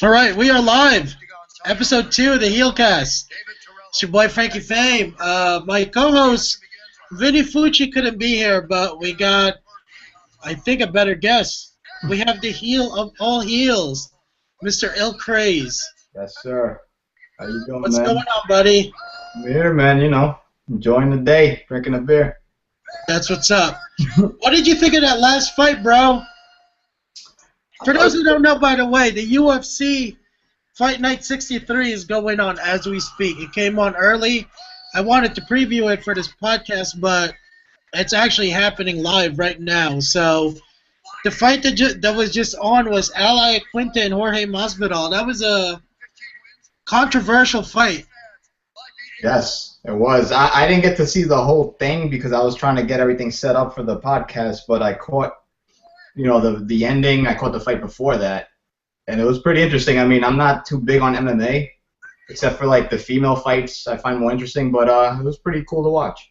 All right, we are live. Episode 2 of the HeelCast. It's your boy Frankie Fame. My co-host Vinny Fucci couldn't be here, but we got, I think, a better guest. We have the heel of all heels, Mr. Il Craze. Yes, sir. How you doing, What's man? going on, buddy? I'm here, man. Enjoying the day, drinking a beer. That's what's up. What did you think of that last fight, bro? For those who don't know, by the way, the UFC Fight Night 63 is going on as we speak. It came on early. I wanted to preview it for this podcast, but it's actually happening live right now. So the fight that was just on was Ally Quinta and Jorge Masvidal. That was a controversial fight. Yes, it was. I didn't get to see the whole thing because I was trying to get everything set up for the podcast, but I caught, the ending. I caught the fight before that, and it was pretty interesting. I mean, I'm not too big on MMA, except for, like, the female fights I find more interesting, but it was pretty cool to watch.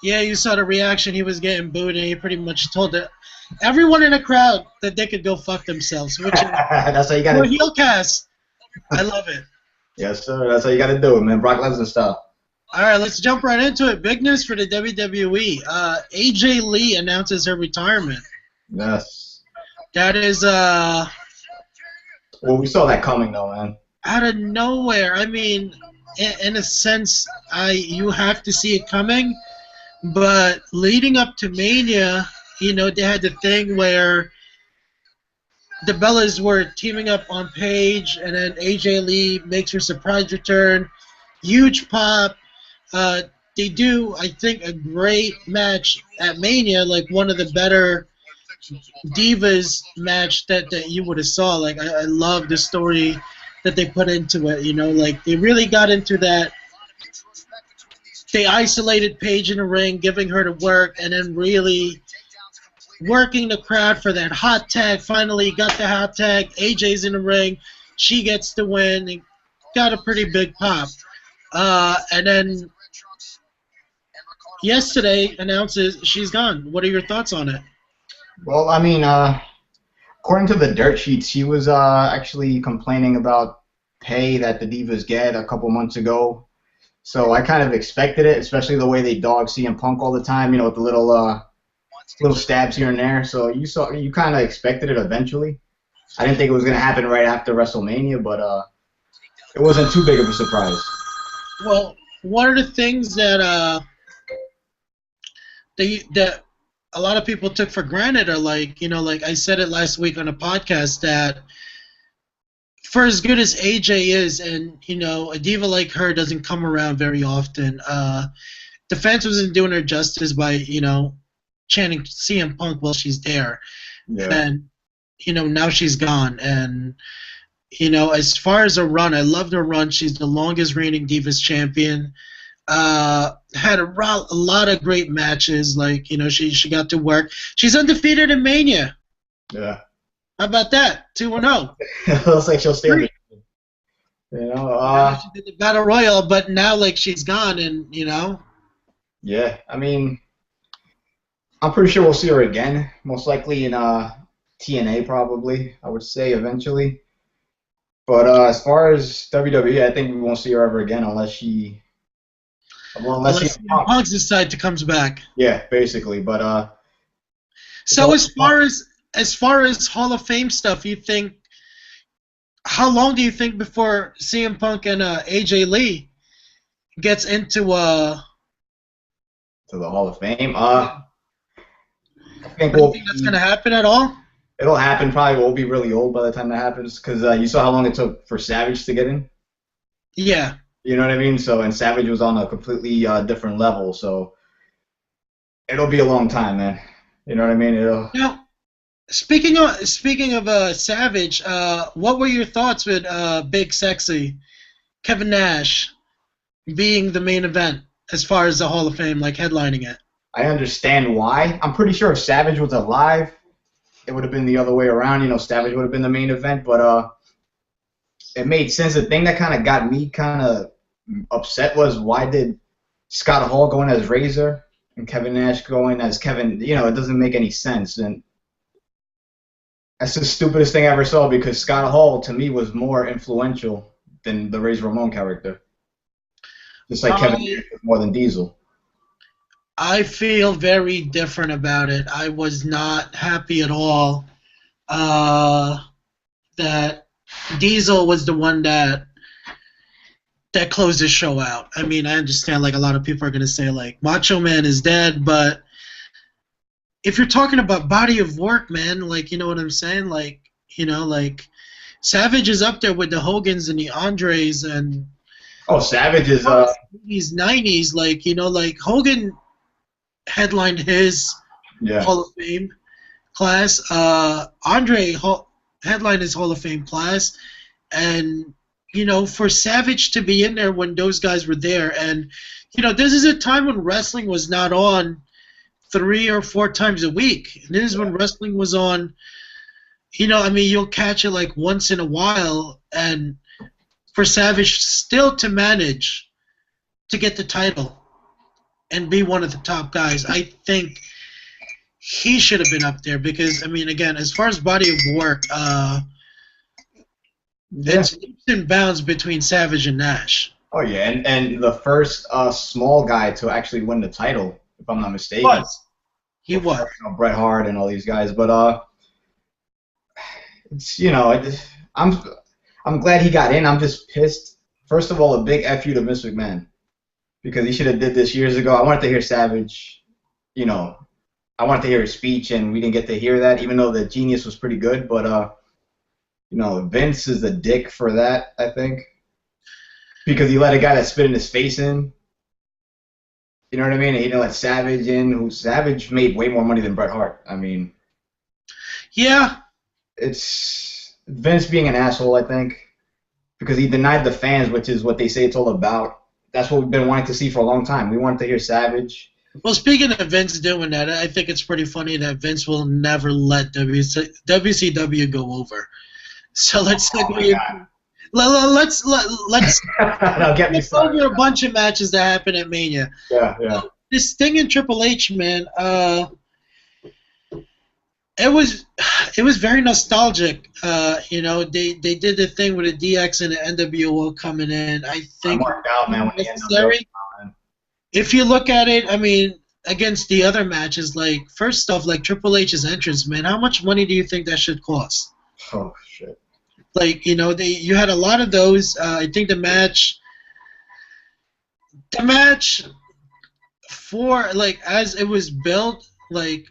Yeah, you saw the reaction. He was getting booed, and he pretty much told everyone in the crowd that they could go fuck themselves. Which is, that's how you got to do it. HeelCast. I love it. Yes, sir. That's how you got to do it, man. Brock Lesnar style. All right, let's jump right into it. Big news for the WWE. AJ Lee announces her retirement. Yes. That is Well, we saw that coming, though, man. out of nowhere. I mean, in a sense, you have to see it coming. But leading up to Mania, they had the thing where the Bellas were teaming up on Paige, and then AJ Lee makes her surprise return. Huge pop. They do, I think, a great match at Mania, like one of the better Divas match that you would have saw. Like, I love the story that they put into it, like they really got into that. They isolated Paige in the ring, giving her to work, and then really working the crowd for that hot tag. Finally got the hot tag. AJ's in the ring. She gets the win. And got a pretty big pop. And then yesterday announces she's gone. What are your thoughts on it? Well, I mean, according to the dirt sheets, she was actually complaining about pay that the Divas get a couple months ago. So I kind of expected it, especially the way they dog CM Punk all the time, with the little stabs here and there. So you kind of expected it eventually. I didn't think it was going to happen right after WrestleMania, but it wasn't too big of a surprise. Well, one of the things that that a lot of people took for granted are like I said it last week on a podcast, that for as good as AJ is, and a diva like her doesn't come around very often, the fans wasn't doing her justice by chanting CM Punk while she's there. Yeah. And now she's gone. And as far as a run, I loved her run. She's the longest reigning Divas champion. Had a lot of great matches. Like, she got to work. She's undefeated in Mania. Yeah. How about that? 2-0. It looks like she'll stay. She did the Battle Royal, but now, like, she's gone, and Yeah, I mean, I'm pretty sure we'll see her again. Most likely in TNA, probably. I would say eventually. But as far as WWE, I think we won't see her ever again unless she. Well, unless Punk's decide to comes back. Yeah, basically. But so as far as Hall of Fame stuff, you think, how long do you think before CM Punk and AJ Lee gets into to the Hall of Fame? I think do you think that's gonna happen at all? It'll happen. Probably won't be really old by the time that happens, because you saw how long it took for Savage to get in. Yeah. You know what I mean? So, and Savage was on a completely different level, so it'll be a long time, man. You know what I mean? Now, speaking of Savage, what were your thoughts with Big Sexy Kevin Nash being the main event as far as the Hall of Fame, like headlining it? I understand why. I'm pretty sure if Savage was alive, it would have been the other way around. Savage would have been the main event, but it made sense. The thing that kind of got me kind of upset was, why did Scott Hall go in as Razor and Kevin Nash go in as Kevin? It doesn't make any sense. And That's the stupidest thing I ever saw because Scott Hall to me was more influential than the Razor Ramon character. Just like Kevin I Nash was more than Diesel. I feel very different about it. I was not happy at all uh, that Diesel was the one that closed this show out. I mean, I understand like a lot of people are gonna say like Macho Man is dead, but if you're talking about body of work, man, like you know what I'm saying, like like Savage is up there with the Hogans and the Andres and Oh, Savage is 80s, 90s, like like Hogan headlined his yeah. Hall of Fame class. Headlined his Hall of Fame class, and for Savage to be in there when those guys were there, and this is a time when wrestling was not on 3 or 4 times a week. And this is when wrestling was on. I mean, you'll catch it like once in a while, and for Savage still to manage to get the title and be one of the top guys, I think he should have been up there because, I mean, again, as far as body of work, it's leaps and bounds between Savage and Nash. Oh yeah, and the first small guy to actually win the title, if I'm not mistaken. He was. Bret Hart and all these guys, but it's I'm glad he got in. I'm just pissed. First of all, a big F you to Vince McMahon because he should have did this years ago. I wanted to hear Savage, I wanted to hear his speech, and we didn't get to hear that, even though the Genius was pretty good. But Vince is a dick for that, I think, because he let a guy that spit in his face in. You know what I mean? And he didn't let Savage in, who Savage made way more money than Bret Hart. I mean, yeah, it's Vince being an asshole, I think, because he denied the fans, which is what they say it's all about. That's what we've been wanting to see for a long time. We wanted to hear Savage. Well, speaking of Vince doing that, I think it's pretty funny that Vince will never let WCW go over. So let's let's Now get me started. over a bunch of matches that happened at Mania. Yeah. This Sting and Triple H, man, it was very nostalgic. They did the thing with the DX and the NWO coming in. I think I'm worked out, man. When necessary. If you look at it, I mean, against the other matches, like first off, like Triple H's entrance, man, how much money do you think that should cost? Oh shit. Like you had a lot of those. I think the match for like as it was built, like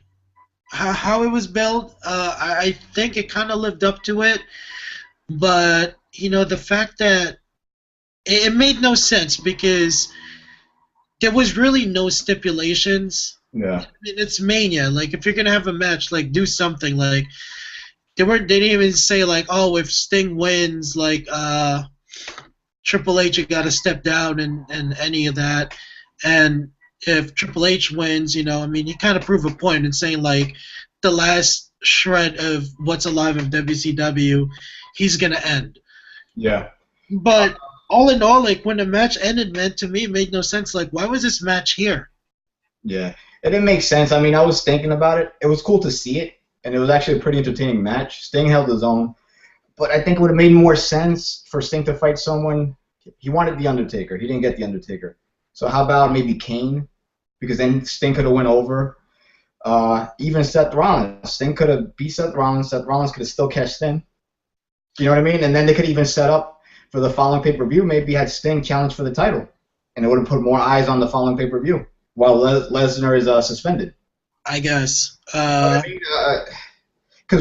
how it was built, I think it kind of lived up to it. But the fact that it made no sense because there was really no stipulations. Yeah. I mean, it's Mania. Like if you're gonna have a match, like do something. Like they didn't even say like, oh, if Sting wins, like Triple H, you got to step down and any of that. And if Triple H wins, I mean, he kind of proved a point in saying like the last shred of what's alive of WCW, he's gonna end. Yeah. But all in all, like when the match ended, man, to me it made no sense. Like, why was this match here? Yeah. It didn't make sense. I mean, I was thinking about it. It was cool to see it, and it was actually a pretty entertaining match. Sting held his own. But I think it would have made more sense for Sting to fight someone. He wanted The Undertaker. He didn't get The Undertaker. So how about maybe Kane? Because then Sting could have went over. Even Seth Rollins. Sting could have beat Seth Rollins. Seth Rollins could have still cashed Sting. You know what I mean? And then they could even set up for the following pay-per-view, maybe had Sting challenge for the title. And it would have put more eyes on the following pay-per-view while Lesnar is suspended. I guess. Because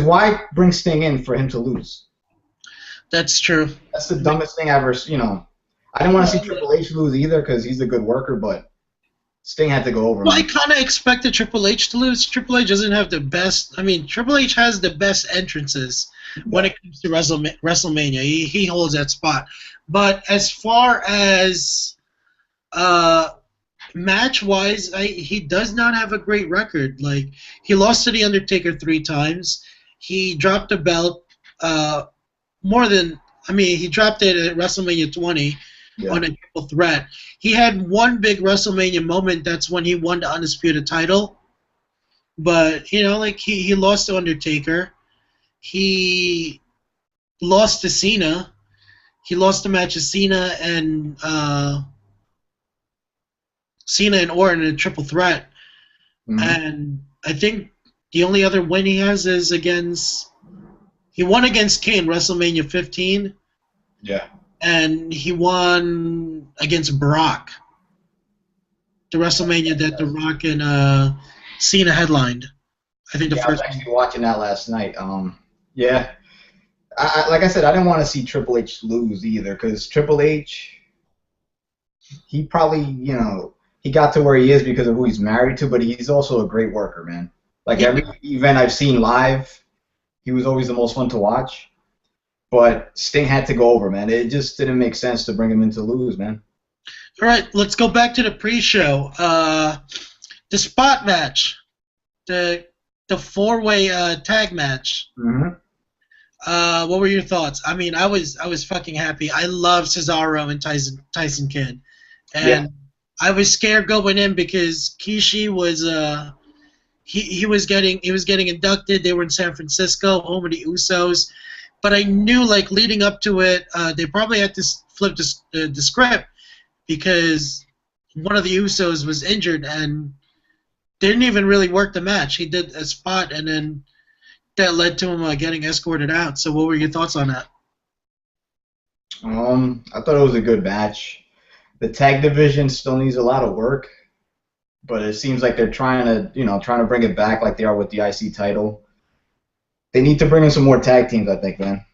why bring Sting in for him to lose? That's true. That's the dumbest thing ever. I didn't want to see Triple H lose either because he's a good worker, but Sting had to go over. Well, I kind of expected Triple H to lose. Triple H doesn't have the best. I mean, Triple H has the best entrances when it comes to WrestleMania. He holds that spot. But as far as match-wise, he does not have a great record. Like, he lost to The Undertaker 3 times. He dropped the belt he dropped it at WrestleMania 20 on a triple threat. He had one big WrestleMania moment. That's when he won the Undisputed title. But, he lost to Undertaker. he lost to Cena. He lost the match to Cena and Orton in a triple threat. Hmm. And I think the only other win he has is he won against Kane WrestleMania 15, Yeah. and he won against Brock, the WrestleMania that The Rock and Cena headlined. I think the Yeah, I was first one. actually watching that last night. Yeah. Like I said, I didn't want to see Triple H lose either, because Triple H, he probably, he got to where he is because of who he's married to, but he's also a great worker, man. Like Yeah. every event I've seen live, he was always the most fun to watch. But Sting had to go over, man. It just didn't make sense to bring him in to lose, man. All right, let's go back to the pre-show. The spot match, the four-way tag match. Hmm. What were your thoughts? I mean, I was fucking happy. I love Cesaro and Tyson Kidd, Yeah. and I was scared going in because Kishi was he was getting inducted. They were in San Francisco, home of the Usos, but I knew like leading up to it, they probably had to flip the script because one of the Usos was injured and didn't even really work the match. He did a spot and then that led to him getting escorted out. So what were your thoughts on that? I thought it was a good match. The tag division still needs a lot of work, but it seems like they're trying to bring it back like they are with the IC title. They need to bring in some more tag teams, I think, man.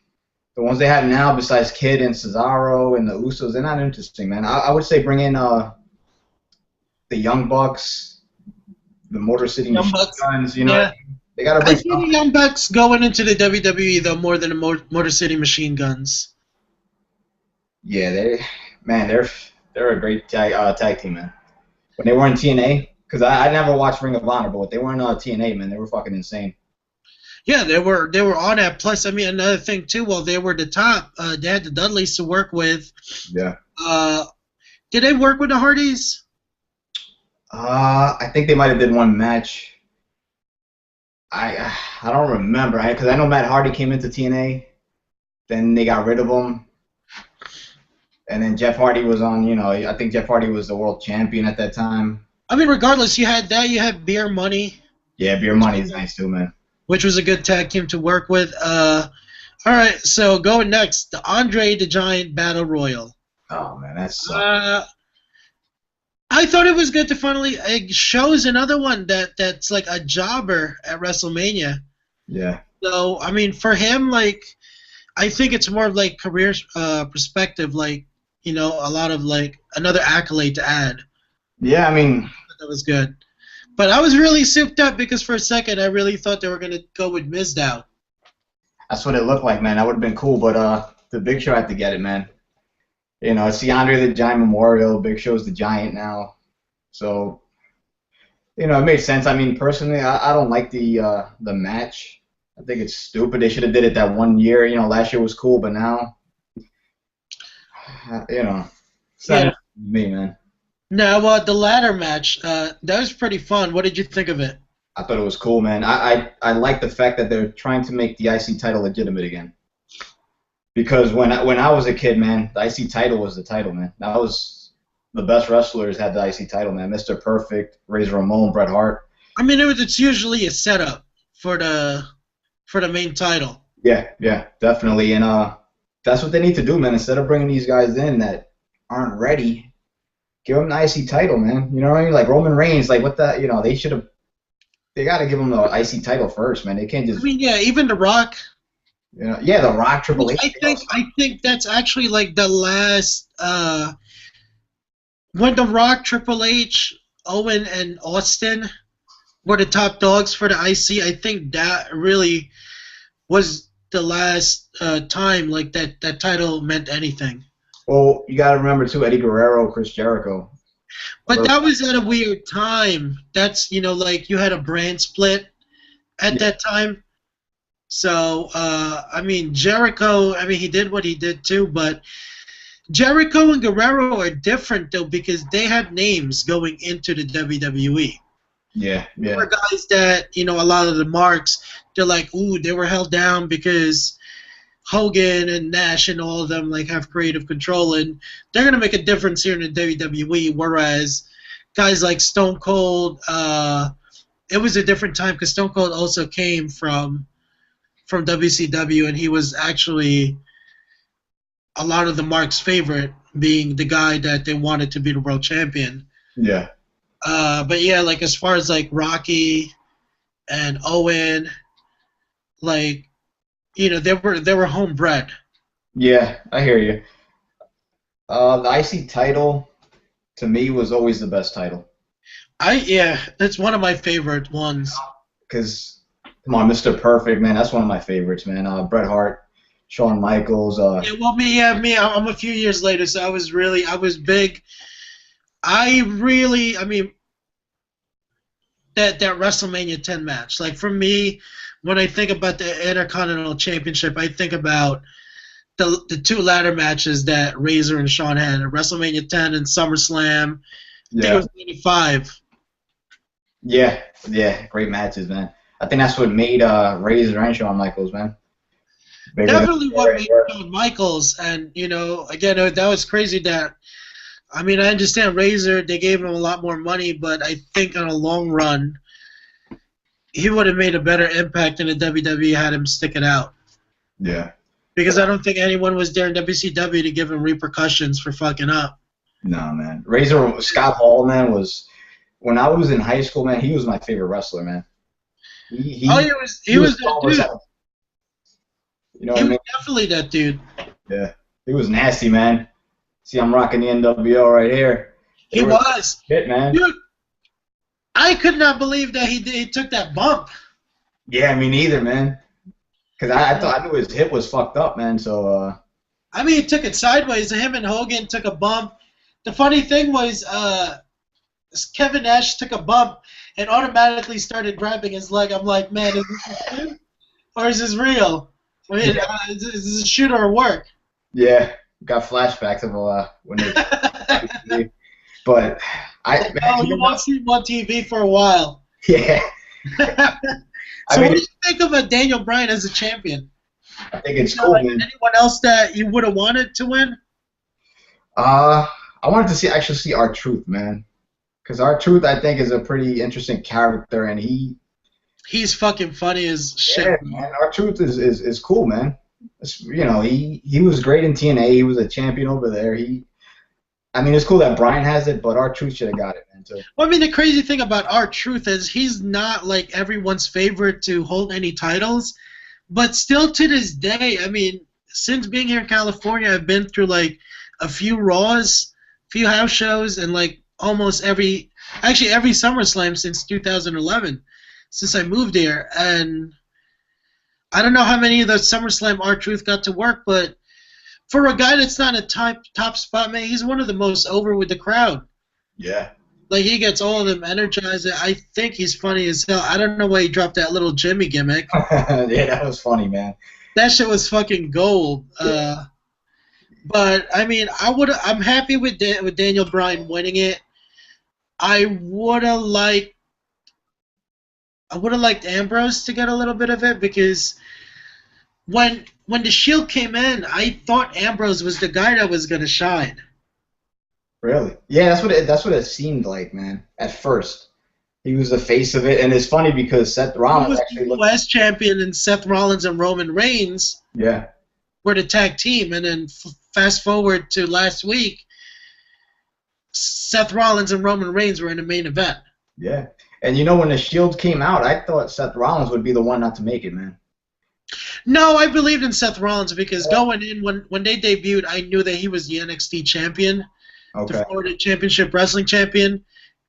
The ones they have now, besides Kid and Cesaro and the Usos, they're not interesting, man. I would say bring in the Young Bucks, the Motor City Young Machine Bucks. Guns. Yeah. They got to I bring see the something. Young Bucks going into the WWE though more than the Motor City Machine Guns. Yeah, they're a great tag team, man. When they were in TNA, because I never watched Ring of Honor, but when they were in TNA, man, they were fucking insane. Yeah, they were on that. Plus, I mean, another thing too. While they were the top, they had the Dudleys to work with. Yeah. Uh, did they work with the Hardys? I think they might have did one match. I don't remember, because I know Matt Hardy came into TNA, then they got rid of him, and then Jeff Hardy was on. I think Jeff Hardy was the world champion at that time. I mean, regardless, you had that. You had Beer Money, Yeah, Beer Money is nice too, man. which was a good tag team to work with. All right, so going next, the Andre the Giant Battle Royal. Oh man, that's I thought it was good to finally. It shows another one that's like a jobber at WrestleMania. yeah. So I mean, for him, like I think it's more of like career perspective, like a lot of like another accolade to add. Yeah, I mean, That was good. But I was really souped up because for a second I really thought they were gonna go with Mizdow. that's what it looked like, man. That would have been cool, but the Big Show had to get it, man. It's the Andre the Giant Memorial. Big Show's the Giant now, so it made sense. I mean, personally, I don't like the match. I think it's stupid. They should have did it that one year. Last year was cool, but now, it's Yeah. not me, man. Now the ladder match, that was pretty fun. What did you think of it? I thought it was cool, man. I like the fact that they're trying to make the IC title legitimate again. Because when I was a kid, man, the IC title was the title, man. That was the best wrestlers had the IC title, man. Mr. Perfect, Razor Ramon, Bret Hart. I mean, it's usually a setup for the main title. Yeah, definitely. And that's what they need to do, man. Instead of bringing these guys in that aren't ready, give them the IC title, man. You know what I mean? Like Roman Reigns, like what the, they should have. They got to give him the IC title first, man. They can't I just, mean, yeah, even The Rock. yeah, the Rock, Triple H. I think that's actually like the last when The Rock, Triple H, Owen, and Austin were the top dogs for the IC. I think that really was the last time like that title meant anything. Well, you got to remember too, Eddie Guerrero, Chris Jericho. But that was at a weird time. That's like you had a brand split at that time. So I mean Jericho. I mean he did what he did too, but Jericho and Guerrero are different though because they had names going into the WWE. Yeah, There were yeah, guys that, a lot of the marks, they're like, ooh, they were held down because Hogan and Nash and all of them like have creative control, and they're gonna make a difference here in the WWE. Whereas guys like Stone Cold, it was a different time because Stone Cold also came from WCW, and he was actually a lot of the marks' favorite, being the guy that they wanted to be the world champion. yeah, But yeah, like as far as like Rocky and Owen, like they were homebred. yeah. I hear you. The IC title to me was always the best title Yeah, that's one of my favorite ones. because come on, Mr. Perfect, man, that's one of my favorites, man. Bret Hart, Shawn Michaels. Yeah, well, me, I'm a few years later, so I was big. I mean, that WrestleMania 10 match. Like for me, when I think about the Intercontinental Championship, I think about the two ladder matches that Razor and Shawn had at WrestleMania 10 and SummerSlam. I think it Yeah, was 95. yeah, yeah. Great matches, man. I think that's what made Razor and Shawn Michaels, man, bigger than Definitely they what already made were. Shawn Michaels, and again, that was crazy. That I mean, I understand Razor, they gave him a lot more money, but I think on a long run, he would have made a better impact in the WWE had him stick it out. Yeah. Because I don't think anyone was there in WCW to give him repercussions for fucking up. No, man. Razor Scott Hall, man, was when I was in high school, man. He was my favorite wrestler, man. He Oh, he he he was was that tall as dude. hell. You know what He I was mean? definitely that dude. Yeah. He was nasty, man. See, I'm rocking the NWO right here. They He were was. shit, man. Dude, I could not believe that he took that bump. Yeah, me neither, man. Cause I thought I knew his hip was fucked up, man. So I mean, he took it sideways. Him and Hogan took a bump. The funny thing was, Kevin Nash took a bump and automatically started grabbing his leg. I'm like, man, is this a shoot or is this real? I mean, yeah, is this a shoot or a work? yeah. Got flashbacks of when they. But Like, man, oh, you you know won't what? see him on TV for a while. Yeah. I So, what mean, do you think of Daniel Bryan as a champion? I think it's Know, cool, like man. anyone else that you would have wanted to win? Uh, I wanted to see our truth, man. Because our truth, I think, is a pretty interesting character, and He's fucking funny as shit. yeah, man, our truth is cool, man. He was great in TNA. He was a champion over there. I mean, it's cool that Brian has it, but our truth should have got it, man, too. Well, I mean, the crazy thing about R-Truth is he's not like everyone's favorite to hold any titles, but still to this day, I mean, since being here in California, I've been through like a few Raws, few house shows, and like almost every SummerSlam since 2011, since I moved here. And I don't know how many of those SummerSlam R-Truth got to work, but for a guy that's not a top spot, man, he's one of the most over with the crowd. Yeah. Like he gets all of them energized. I think he's funny as hell. I don't know why he dropped that little Jimmy gimmick. Yeah, that was funny, man. That shit was fucking gold. But I mean, I'm happy with with Daniel Bryan winning it. I would have liked Ambrose to get a little bit of it because when the Shield came in, I thought Ambrose was the guy that was gonna shine. Really? Yeah, that's what it seemed like, man. At first, he was the face of it, and it's funny because Seth He Rollins was the actually looked. U.S. champion, and Seth Rollins and Roman Reigns Yeah. were the tag team. And then fast forward to last week, Seth Rollins and Roman Reigns were in the main event. Yeah. And when the Shield came out, I thought Seth Rollins would be the one not to make it, man. No, I believed in Seth Rollins because going in when they debuted, I knew that he was the NXT champion, the Okay. Florida Championship Wrestling champion,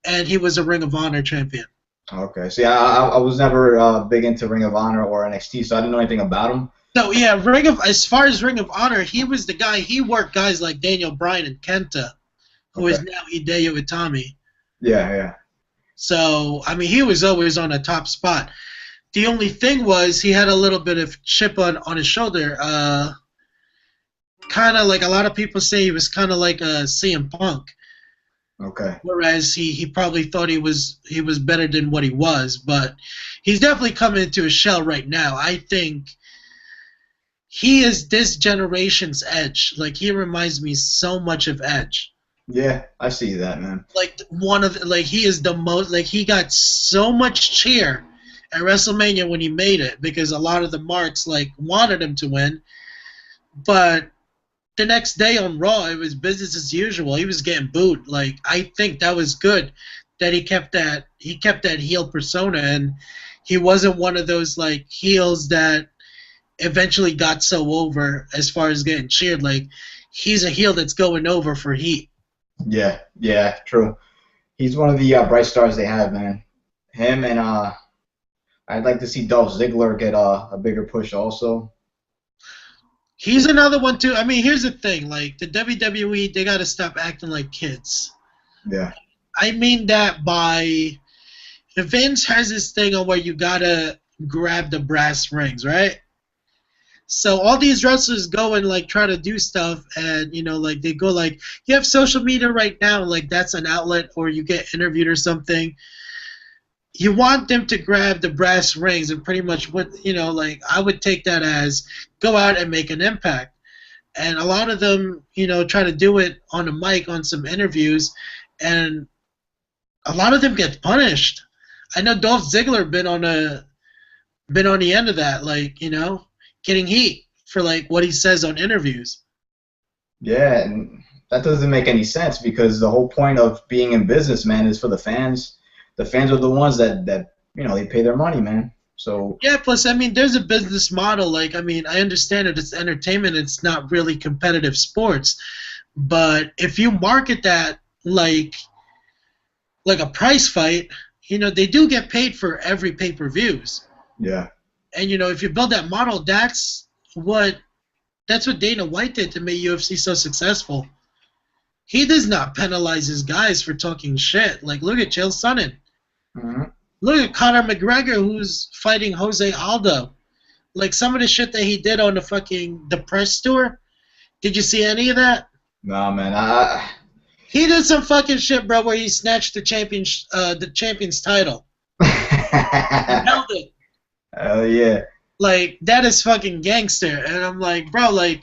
and he was a Ring of Honor champion. Okay. See, I was never big into Ring of Honor or NXT, so I didn't know anything about him. So yeah, as far as Ring of Honor, he was the guy. He worked guys like Daniel Bryan and Kenta, who is Okay. now Hideo Itami. Yeah, yeah. So I mean, he was always on a top spot. The only thing was he had a little bit of chip on his shoulder. Kind of like a lot of people say he was kind of like a CM Punk. Okay. Whereas he probably thought he was better than what he was, but he's definitely coming into a shell right now. I think he is this generation's Edge. Like he reminds me so much of Edge. Yeah, I see that, man. Like he is the most like he got so much cheer at WrestleMania when he made it because a lot of the marks like wanted him to win, but the next day on Raw it was business as usual. He was getting booed. Like I think that was good that he kept that heel persona and he wasn't one of those like heels that eventually got so over as far as getting cheered. Like he's a heel that's going over for heat. Yeah, yeah, true. He's one of the bright stars they have, man. Him and I'd like to see Dolph Ziggler get a bigger push also. He's another one too. I mean, here's the thing: like the WWE, they got to stop acting like kids. Yeah, I mean that by Vince has this thing on where you gotta grab the brass rings, right? So all these wrestlers go and like try to do stuff, and like they go like you have social media right now, like that's an outlet, or you get interviewed or something. You want them to grab the brass rings, and pretty much what like I would take that as go out and make an impact. And a lot of them, try to do it on a mic on some interviews, and a lot of them get punished. I know Dolph Ziggler been on the end of that, like getting heat for like what he says on interviews. yeah, and that doesn't make any sense because the whole point of being in business, man, is for the fans. The fans are the ones that they pay their money, man. So Yeah, plus I mean, there's a business model. Like I mean, I understand it. It's entertainment. It's not really competitive sports, but if you market that like a prize fight, they do get paid for every pay-per-views. yeah, And if you build that model, that's what Dana White did to make UFC so successful. He does not penalize his guys for talking shit. Like look at Chael Sonnen. hmm Look at Conor McGregor who's fighting Jose Aldo. Like some of the shit that he did on the press tour. Did you see any of that? nah, man. He did some fucking shit, bro, where he snatched the champion's title. He held it. Hell yeah. Like that is fucking gangster. And I'm like, bro, like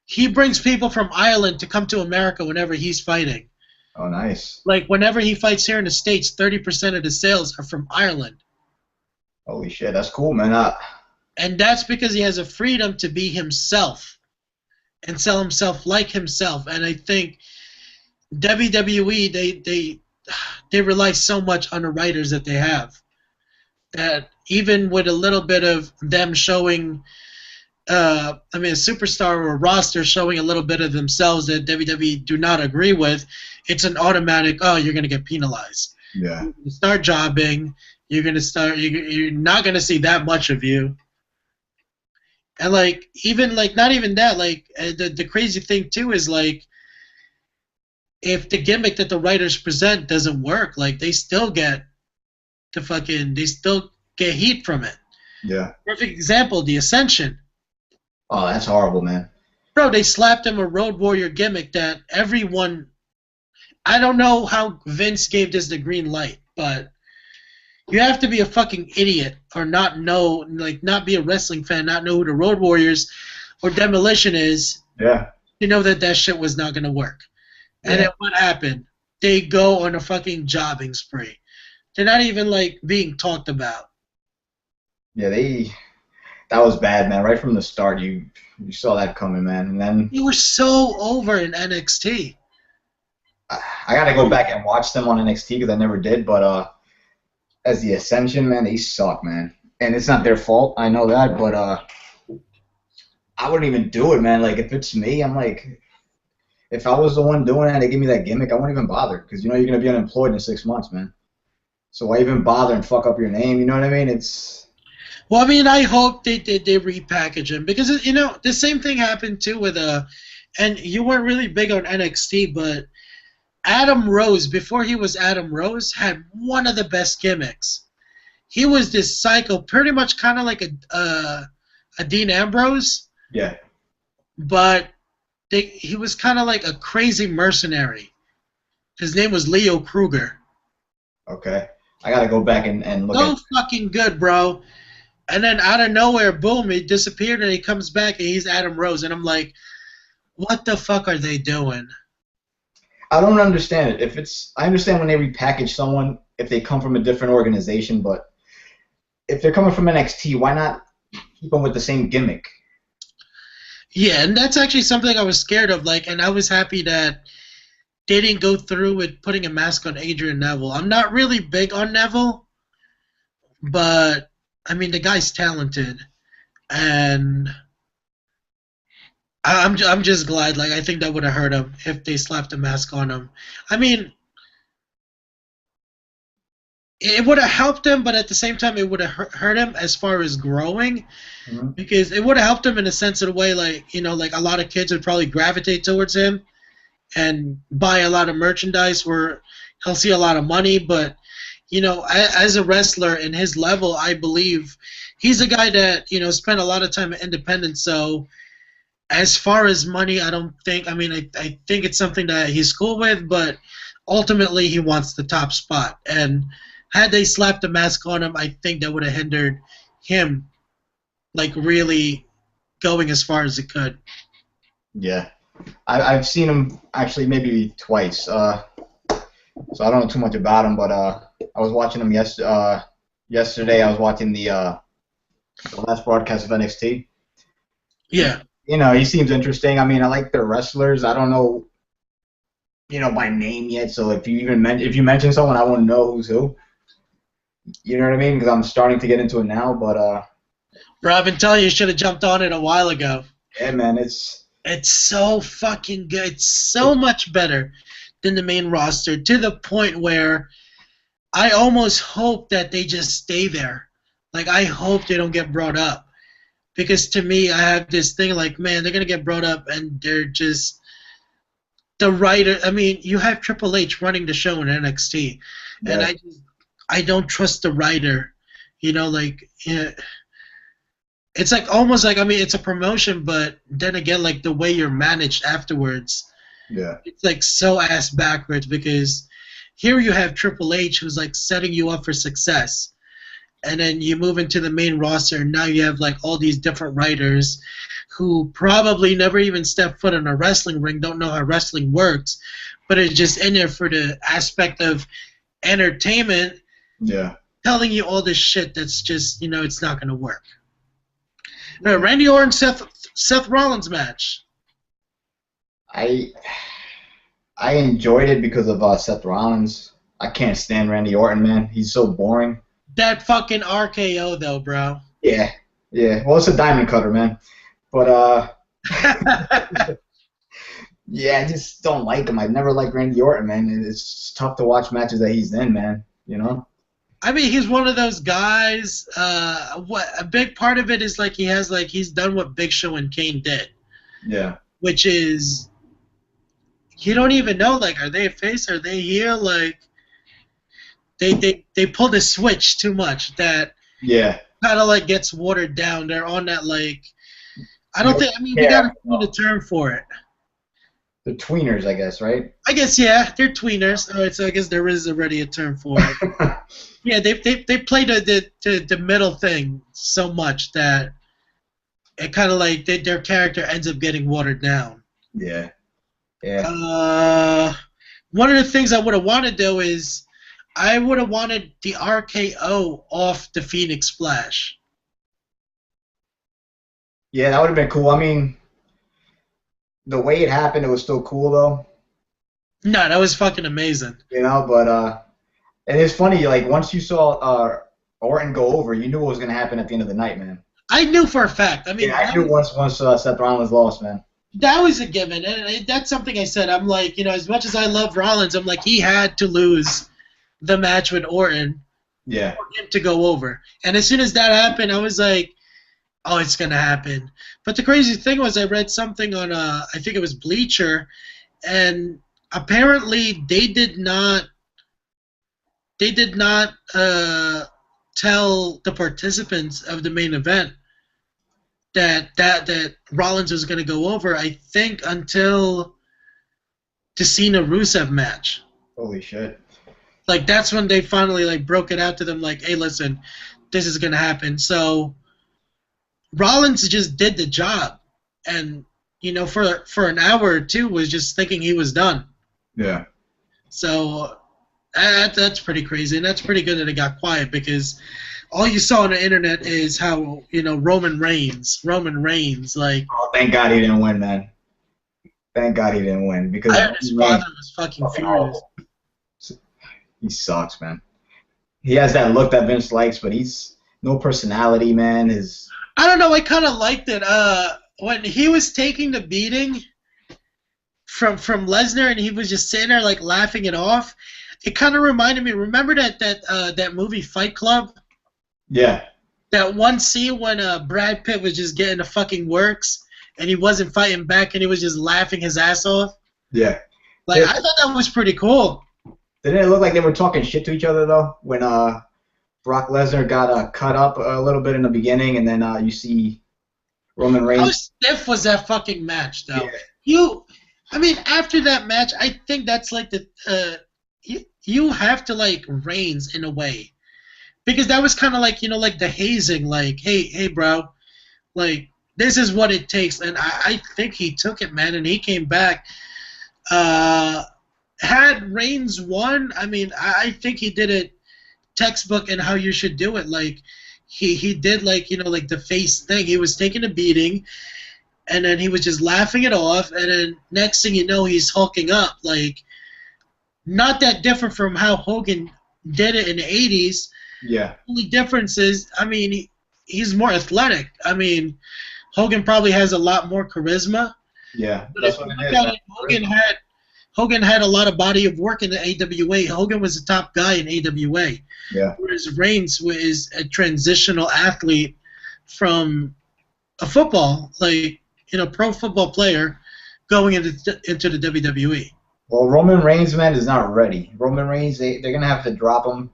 he brings people from Ireland to come to America whenever he's fighting. Oh, nice. Like whenever he fights here in the States, 30% of the sales are from Ireland. Holy shit, that's cool, man. And that's because he has a freedom to be himself and sell himself like himself. And I think WWE they rely so much on the writers that they have that even with a little bit of them showing I mean, a superstar or a roster showing a little bit of themselves that WWE do not agree with, it's an automatic, oh, you're going to get penalized. Yeah. You start jobbing, you're not going to see that much of you. And, like, even, like, not even that, like, the crazy thing, too, is, like, if the gimmick that the writers present doesn't work, like, they still get heat from it. Yeah. Perfect example, the Ascension. Oh, that's horrible, man. Bro, they slapped him a Road Warrior gimmick that everyone. I don't know how Vince gave this the green light, but you have to be a fucking idiot or not know, like, not be a wrestling fan, not know who the Road Warriors or Demolition is. Yeah. You know that shit was not gonna work. And Yeah. then what happened? They go on a fucking jobbing spree. They're not even like being talked about. Yeah, that was bad, man. Right from the start, you saw that coming, man. And then They were so over in NXT. I got to go back and watch them on NXT because I never did. But as the Ascension, man, they suck, man. And it's not their fault. I know that, but I wouldn't even do it, man. Like if it's me, I'm like, if I was the one doing it and they give me that gimmick, I wouldn't even bother because you're gonna be unemployed in 6 months, man. So why even bother and fuck up your name? You know what I mean? Well, I mean, I hope they repackage him because the same thing happened too with and you weren't really big on NXT, but Adam Rose before he was Adam Rose had one of the best gimmicks. He was this psycho, pretty much kind of like a Dean Ambrose, Yeah. but he was kind of like a crazy mercenary. His name was Leo Kruger. Okay. I gotta go back and look So at. fucking good, bro. And then out of nowhere, boom, he disappeared and he comes back and he's Adam Rose. And I'm like, what the fuck are they doing? I don't understand it. If it's, I understand when they repackage someone if they come from a different organization, but if they're coming from NXT, why not keep them with the same gimmick? Yeah, and that's actually something I was scared of. Like, and I was happy that they didn't go through with putting a mask on Adrian Neville. I'm not really big on Neville, but I mean the guy's talented, and I'm just glad. Like, I think that would have hurt him if they slapped a mask on him. I mean, it would have helped him, but at the same time, it would have hurt him as far as growing, Mm-hmm. because it would have helped him in a sense of the way, like, you know, like a lot of kids would probably gravitate towards him and buy a lot of merchandise where he'll see a lot of money. But, you know, as a wrestler in his level, I believe he's a guy that, you know, spent a lot of time at independent. So as far as money, I don't think, I mean, I think it's something that he's cool with, but ultimately he wants the top spot. And had they slapped a mask on him, I think that would have hindered him, like, really going as far as it could. Yeah. I've seen him actually maybe twice. So I don't know too much about him, but I was watching him yesterday. I was watching the last broadcast of NXT. Yeah. You know, he seems interesting. I mean, I like their wrestlers. I don't know, you know, by name yet. So if you even if you mention someone, I won't know who's who. You know what I mean? Because I'm starting to get into it now. But Bro, I've been telling you should have jumped on it a while ago. yeah, man, it's so fucking good. It's so much better than the main roster, to the point where I almost hope that they just stay there. Like, I hope they don't get brought up. Because to me, I have this thing like, man, they're going to get brought up and they're just the writer. I mean, you have Triple H running the show in NXT, and yeah, I don't trust the writer. You know, like, it's like almost like, I mean, it's a promotion, but then again, like the way you're managed afterwards, yeah, it's like so ass backwards, because here you have Triple H who's like setting you up for success. And then you move into the main roster, and now you have like all these different writers who probably never even stepped foot in a wrestling ring, don't know how wrestling works, but are just in there for the aspect of entertainment, yeah. telling you all this shit that's just, you know, it's not going to work. Randy Orton, Seth Rollins match. I enjoyed it because of Seth Rollins. I can't stand Randy Orton, man. He's so boring. That fucking RKO, though, bro. Yeah, yeah. Well, it's a diamond cutter, man. But yeah, I just don't like him. I've never liked Randy Orton, man. It's tough to watch matches that he's in, man. You know? I mean, he's one of those guys. What a big part of it is like he's done what Big Show and Kane did. Yeah. Which is, you don't even know, like, are they a face? Are they here? Like, they pulled a switch too much that Yeah. kind of like gets watered down. They're on that, like, I don't think. I mean, we Yeah. gotta find a term for it. The tweeners, I guess, right? I guess, yeah, they're tweeners. All right, so I guess there is already a term for it. Yeah, they play the middle thing so much that it kind of like their character ends up getting watered down. Yeah. Yeah. One of the things I would have wanted, though, is I would have wanted the RKO off the Phoenix Splash. Yeah, that would have been cool. I mean, the way it happened, it was still cool, though. No, that was fucking amazing. You know, but and it's funny, like, once you saw Orton go over, you knew what was going to happen at the end of the night, man. I knew for a fact. I mean, Yeah, I knew once Seth Rollins lost, man. that was a given, and that's something I said. I'm like, you know, as much as I love Rollins, I'm like, he had to lose the match with Orton Yeah. for him to go over. And as soon as that happened, I was like, oh, it's gonna happen. But the crazy thing was, I read something on I think it was Bleacher, and apparently they did not tell the participants of the main event that Rollins was going to go over, I think, until the Cena Rusev match. Holy shit. Like that's when they finally like broke it out to them like, hey, listen, this is gonna happen. So Rollins just did the job, and for an hour or two was just thinking he was done. Yeah. So that's pretty crazy, and that's pretty good that it got quiet because all you saw on the internet is how Roman Reigns, like Oh, thank God he didn't win, man. Thank God he didn't win because I heard his father was fucking furious. horrible. He sucks, man. He has that look that Vince likes, but he's no personality, man. I don't know. I kind of liked it. When he was taking the beating from Lesnar, and he was just sitting there like laughing it off. It kind of reminded me. Remember that movie Fight Club? Yeah. That one scene when Brad Pitt was just getting the fucking works, and he wasn't fighting back, and he was just laughing his ass off. Yeah. Like I thought that was pretty cool. Didn't it look like they were talking shit to each other though? When Brock Lesnar got cut up a little bit in the beginning, and then you see Roman Reigns. How stiff was that fucking match, though? Yeah. After that match, I think that's like you have to like Reigns in a way, because that was kind of like like the hazing, like hey bro, like this is what it takes, and I think he took it, man, and he came back. Had Reigns won, I think he did it textbook in how you should do it. Like he did like like the face thing. He was taking a beating, and then he was just laughing it off, and then next thing you know, he's hulking up. Like not that different from how Hogan did it in the 80s. Yeah. The only difference is, he's more athletic. Hogan probably has a lot more charisma. Yeah, but that's what it is. Hogan had a lot of body of work in the AWA. Hogan was the top guy in AWA. Yeah. Whereas Reigns was a transitional athlete from a football, like pro football player, going into the WWE. Well, Roman Reigns, man, is not ready. Roman Reigns, they're gonna have to drop him.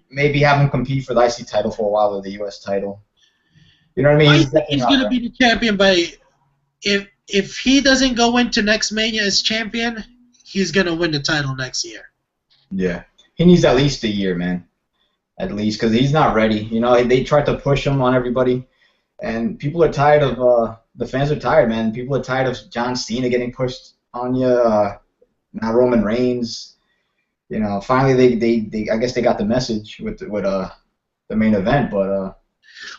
Maybe have him compete for the IC title for a while, or the US title. You know what I mean? I think he's gonna be the champion if he doesn't go into next Mania as champion, he's going to win the title next year. Yeah. He needs at least a year, man. At least, because he's not ready. They tried to push him on everybody, and people are tired of, the fans are tired, man. People are tired of John Cena getting pushed on you, now Roman Reigns. Finally they I guess they got the message with the main event, but...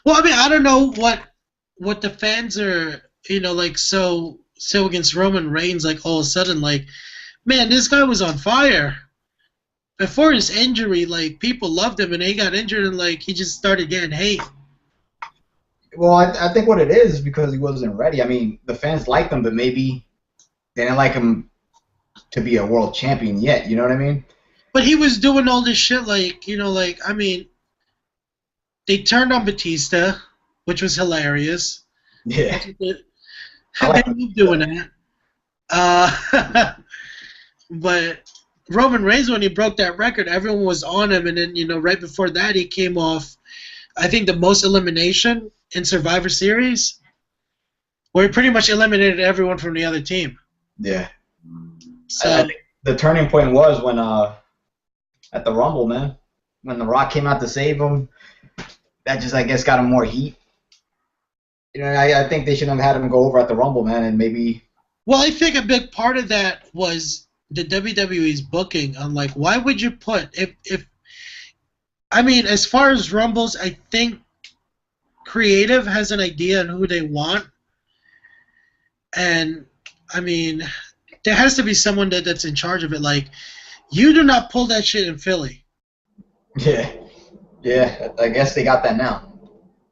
Well, I don't know what the fans are, like so against Roman Reigns, like all of a sudden, like, man, this guy was on fire. Before his injury, like, people loved him, and he got injured, and, like, he just started getting hate. Well, I think what it is because he wasn't ready. The fans liked him, but maybe they didn't like him to be a world champion yet, you know what I mean? But he was doing all this shit, like, they turned on Batista, which was hilarious. Yeah. They love doing that. But Roman Reigns, when he broke that record, everyone was on him, and then right before that, he came off, I think, the most elimination in Survivor Series, where he pretty much eliminated everyone from the other team. Yeah. So I think the turning point was when at the Rumble, man, when The Rock came out to save him. That just, I guess, got him more heat. I think they shouldn't have had him go over at the Rumble, man, and maybe... Well, I think a big part of that was the WWE's booking on, like, why would you put... as far as Rumbles, I think creative has an idea on who they want. And, there has to be someone that's in charge of it. Like, you do not pull that shit in Philly. Yeah. Yeah, I guess they got that now.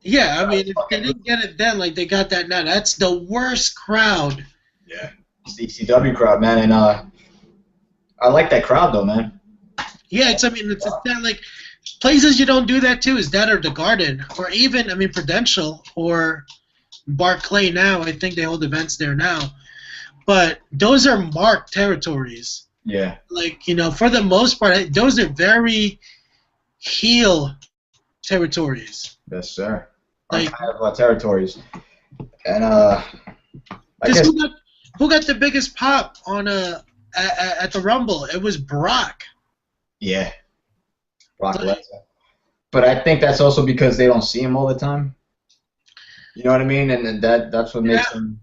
Yeah, if they didn't get it then, like, they got that now. That's the worst crowd. Yeah, it's the ECW crowd, man, and I like that crowd, though, man. Yeah, it's that, like, places you don't do that to is that or the Garden, or even, Prudential, or Barclay now. I think they hold events there now. But those are marked territories. Yeah. Like, for the most part, those are very heel territories. Yes, sir. Like, territories. And I guess who got the biggest pop on at the Rumble. It was Brock. Yeah, Brock Like, Lesnar. But I think that's also because they don't see him all the time. You know what I mean? And then that's what yeah, makes them.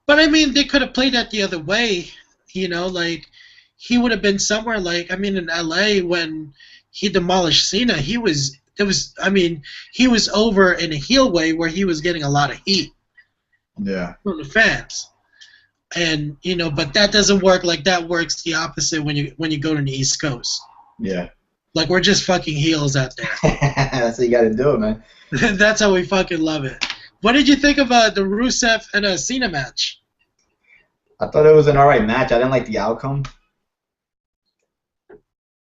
but I mean, they could have played that the other way. Like he would have been somewhere like I mean in LA when he demolished Cena. He was over in a heel way where he was getting a lot of heat Yeah. from the fans. And but that doesn't work like that works the opposite when you go to the East Coast. Yeah. Like we're just fucking heels out there. That's what you got to do, man. That's how we fucking love it. What did you think of the Rusev and Cena match? I thought it was an alright match. I didn't like the outcome.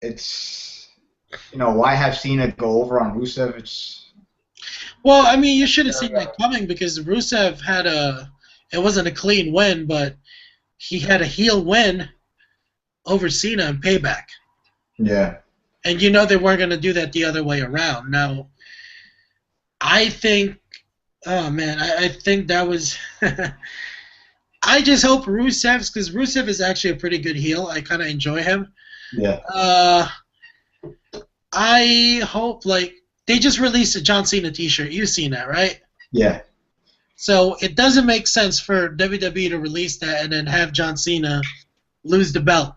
It's why have Cena go over on Rusev? Well, I mean, you should have seen that coming because Rusev had it wasn't a clean win, but he had a heel win over Cena in Payback. Yeah. And they weren't going to do that the other way around. Now, I think, oh man, I think that was. I just hope Rusev's, because Rusev is actually a pretty good heel. I kind of enjoy him. Yeah. I hope, like, they just released a John Cena t-shirt. You've seen that, right? Yeah. So it doesn't make sense for WWE to release that and then have John Cena lose the belt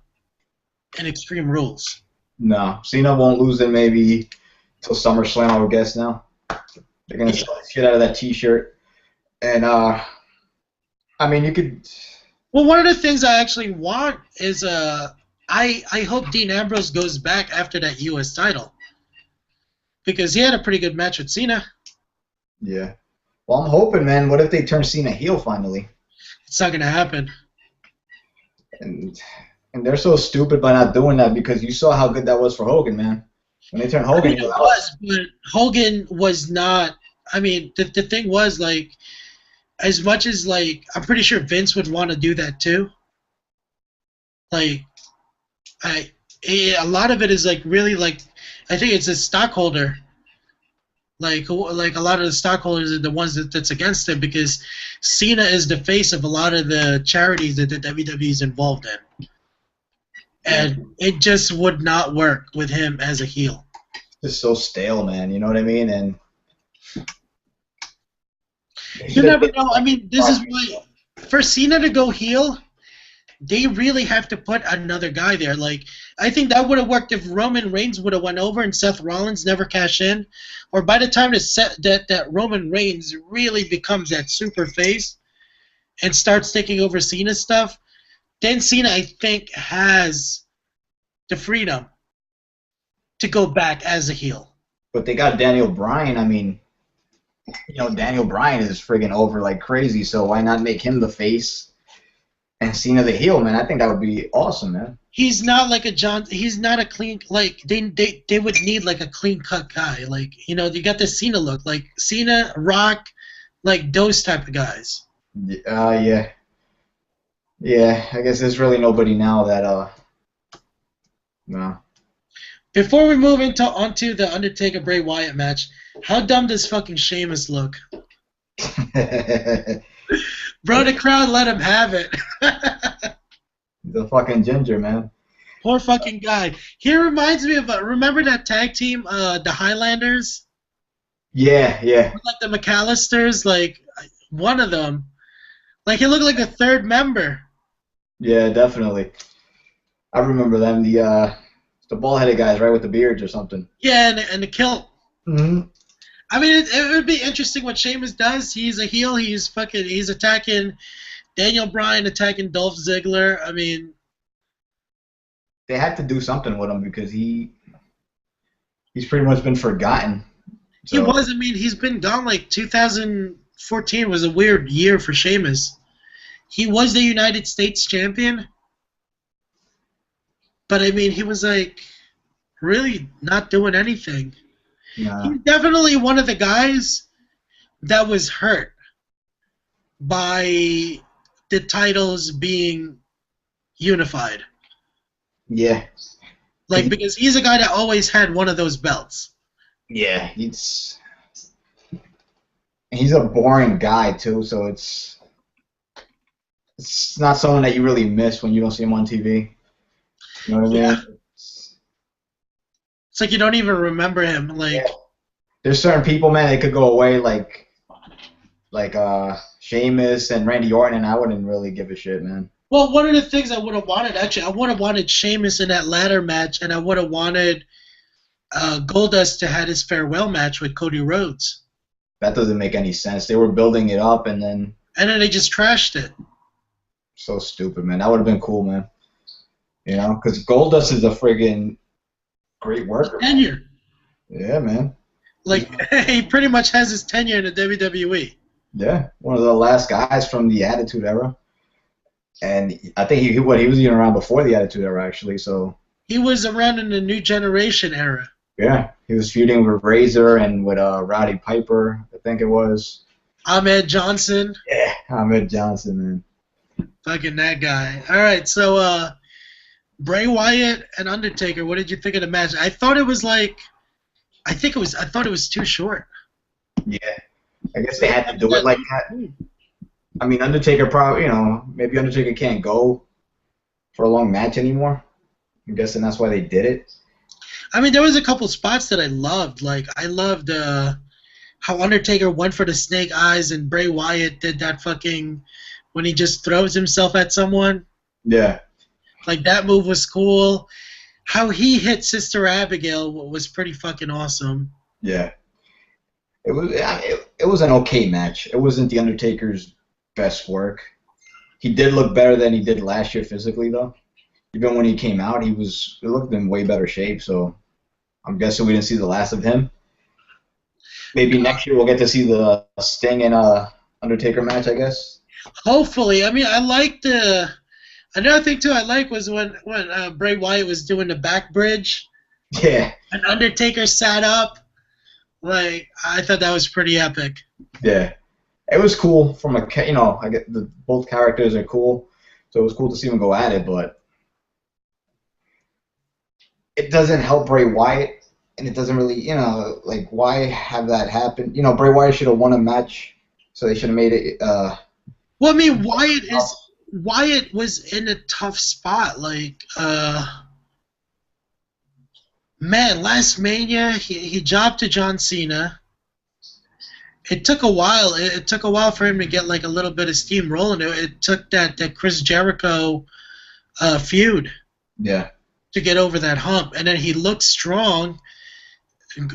in Extreme Rules. No, Cena won't lose it maybe till SummerSlam, I would guess now. They're going to sell the shit out of that t-shirt. And, I mean, you could... Well, one of the things I actually want is I hope Dean Ambrose goes back after that U.S. title. Because he had a pretty good match with Cena. Yeah. Well, I'm hoping, man. What if they turn Cena heel finally? It's not going to happen. And they're so stupid by not doing that because you saw how good that was for Hogan, man. When they turned Hogan heel, but Hogan was not. I mean, the thing was, like, as much as, like, I'm pretty sure Vince would want to do that too. Like, a lot of it is, like, really, like, I think it's a stockholder. Like a lot of the stockholders are the ones that's against it because Cena is the face of a lot of the charities that the WWE is involved in. And it just would not work with him as a heel. It's just so stale, man. You know what I mean? And you never know. I mean, this is why for Cena to go heel, they really have to put another guy there. Like, I think that would have worked if Roman Reigns would have went over and Seth Rollins never cashed in, or by the time that Roman Reigns really becomes that super face and starts taking over Cena's stuff, then Cena, I think, has the freedom to go back as a heel. But they got Daniel Bryan. I mean, Daniel Bryan is friggin' over like crazy, so why not make him the face and Cena the heel, man? I think that would be awesome, man. He's not like he's not a clean, like, they would need, like, a clean-cut guy. Like, you got the Cena look. Like, Cena, Rock, like, those type of guys. Yeah. Yeah, I guess there's really nobody now that, no. Before we move onto the Undertaker Bray Wyatt match, how dumb does fucking Sheamus look? Bro, the crowd let him have it. He's a fucking ginger, man. Poor fucking guy. He reminds me of, remember that tag team, the Highlanders? Yeah. Like the McAllisters, like, one of them. Like, he looked like a third member. Yeah, definitely. I remember them, the bald-headed guys, right, with the beards or something. Yeah, and the kilt. Mm-hmm. I mean, it would be interesting what Sheamus does. He's a heel. He's attacking Daniel Bryan, attacking Dolph Ziggler. I mean, they had to do something with him because he's pretty much been forgotten. So. He was. I mean, he's been gone. Like 2014 was a weird year for Sheamus. He was the United States champion, but I mean, he was like really not doing anything. Nah. He's definitely one of the guys that was hurt by the titles being unified. Yeah. Like, because he's a guy that always had one of those belts. Yeah, he's a boring guy too, so it's it's not someone that you really miss when you don't see him on TV. You know what I Yeah. mean? It's like you don't even remember him. Yeah. Like, There's certain people, man, they could go away like Sheamus and Randy Orton, and I wouldn't really give a shit, man. well, one of the things I would have wanted, actually, I would have wanted Sheamus in that ladder match, and I would have wanted Goldust to have his farewell match with Cody Rhodes. That doesn't make any sense. They were building it up, and then And then they just trashed it. so stupid, man. That would have been cool, man. You know, because Goldust is a friggin' great worker. Tenure. Yeah, man. Like, he pretty much has his tenure in the WWE. Yeah, one of the last guys from the Attitude Era, and I think he was even around before the Attitude Era, actually. So He was around in the New Generation era. yeah, he was feuding with Razor and with Rowdy Piper, I think it was. Ahmed Johnson. Yeah, Ahmed Johnson, man. Fucking that guy. All right, so Bray Wyatt and Undertaker. What did you think of the match? I thought it was like, I thought it was too short. Yeah, I guess they had to do it like that. I mean, Undertaker probably, maybe Undertaker can't go for a long match anymore. I'm guessing that's why they did it. I mean, there was a couple spots that I loved. Like, I loved how Undertaker went for the snake eyes and Bray Wyatt did that fucking when he just throws himself at someone. Yeah. Like, that move was cool. How he hit Sister Abigail was pretty fucking awesome. Yeah. It was an okay match. It wasn't the Undertaker's best work. He did look better than he did last year physically, though. Even when he came out, he looked in way better shape. So I'm guessing we didn't see the last of him. Maybe next year we'll get to see the Sting and Undertaker match, I guess. Hopefully. I mean, I liked another thing too I like was when Bray Wyatt was doing the back bridge. Yeah. And Undertaker sat up. Like, I thought that was pretty epic. Yeah. It was cool from I get both characters are cool, so it was cool to see them go at it, but it doesn't help Bray Wyatt, and it doesn't really, like, why have that happen? Bray Wyatt should have won a match, so they should have made it. Well, I mean, Wyatt was in a tough spot. Like, man, last Mania, he jobbed to John Cena. It took a while. It took a while for him to get like a little bit of steam rolling. It took that Chris Jericho feud. Yeah. To get over that hump, and then he looked strong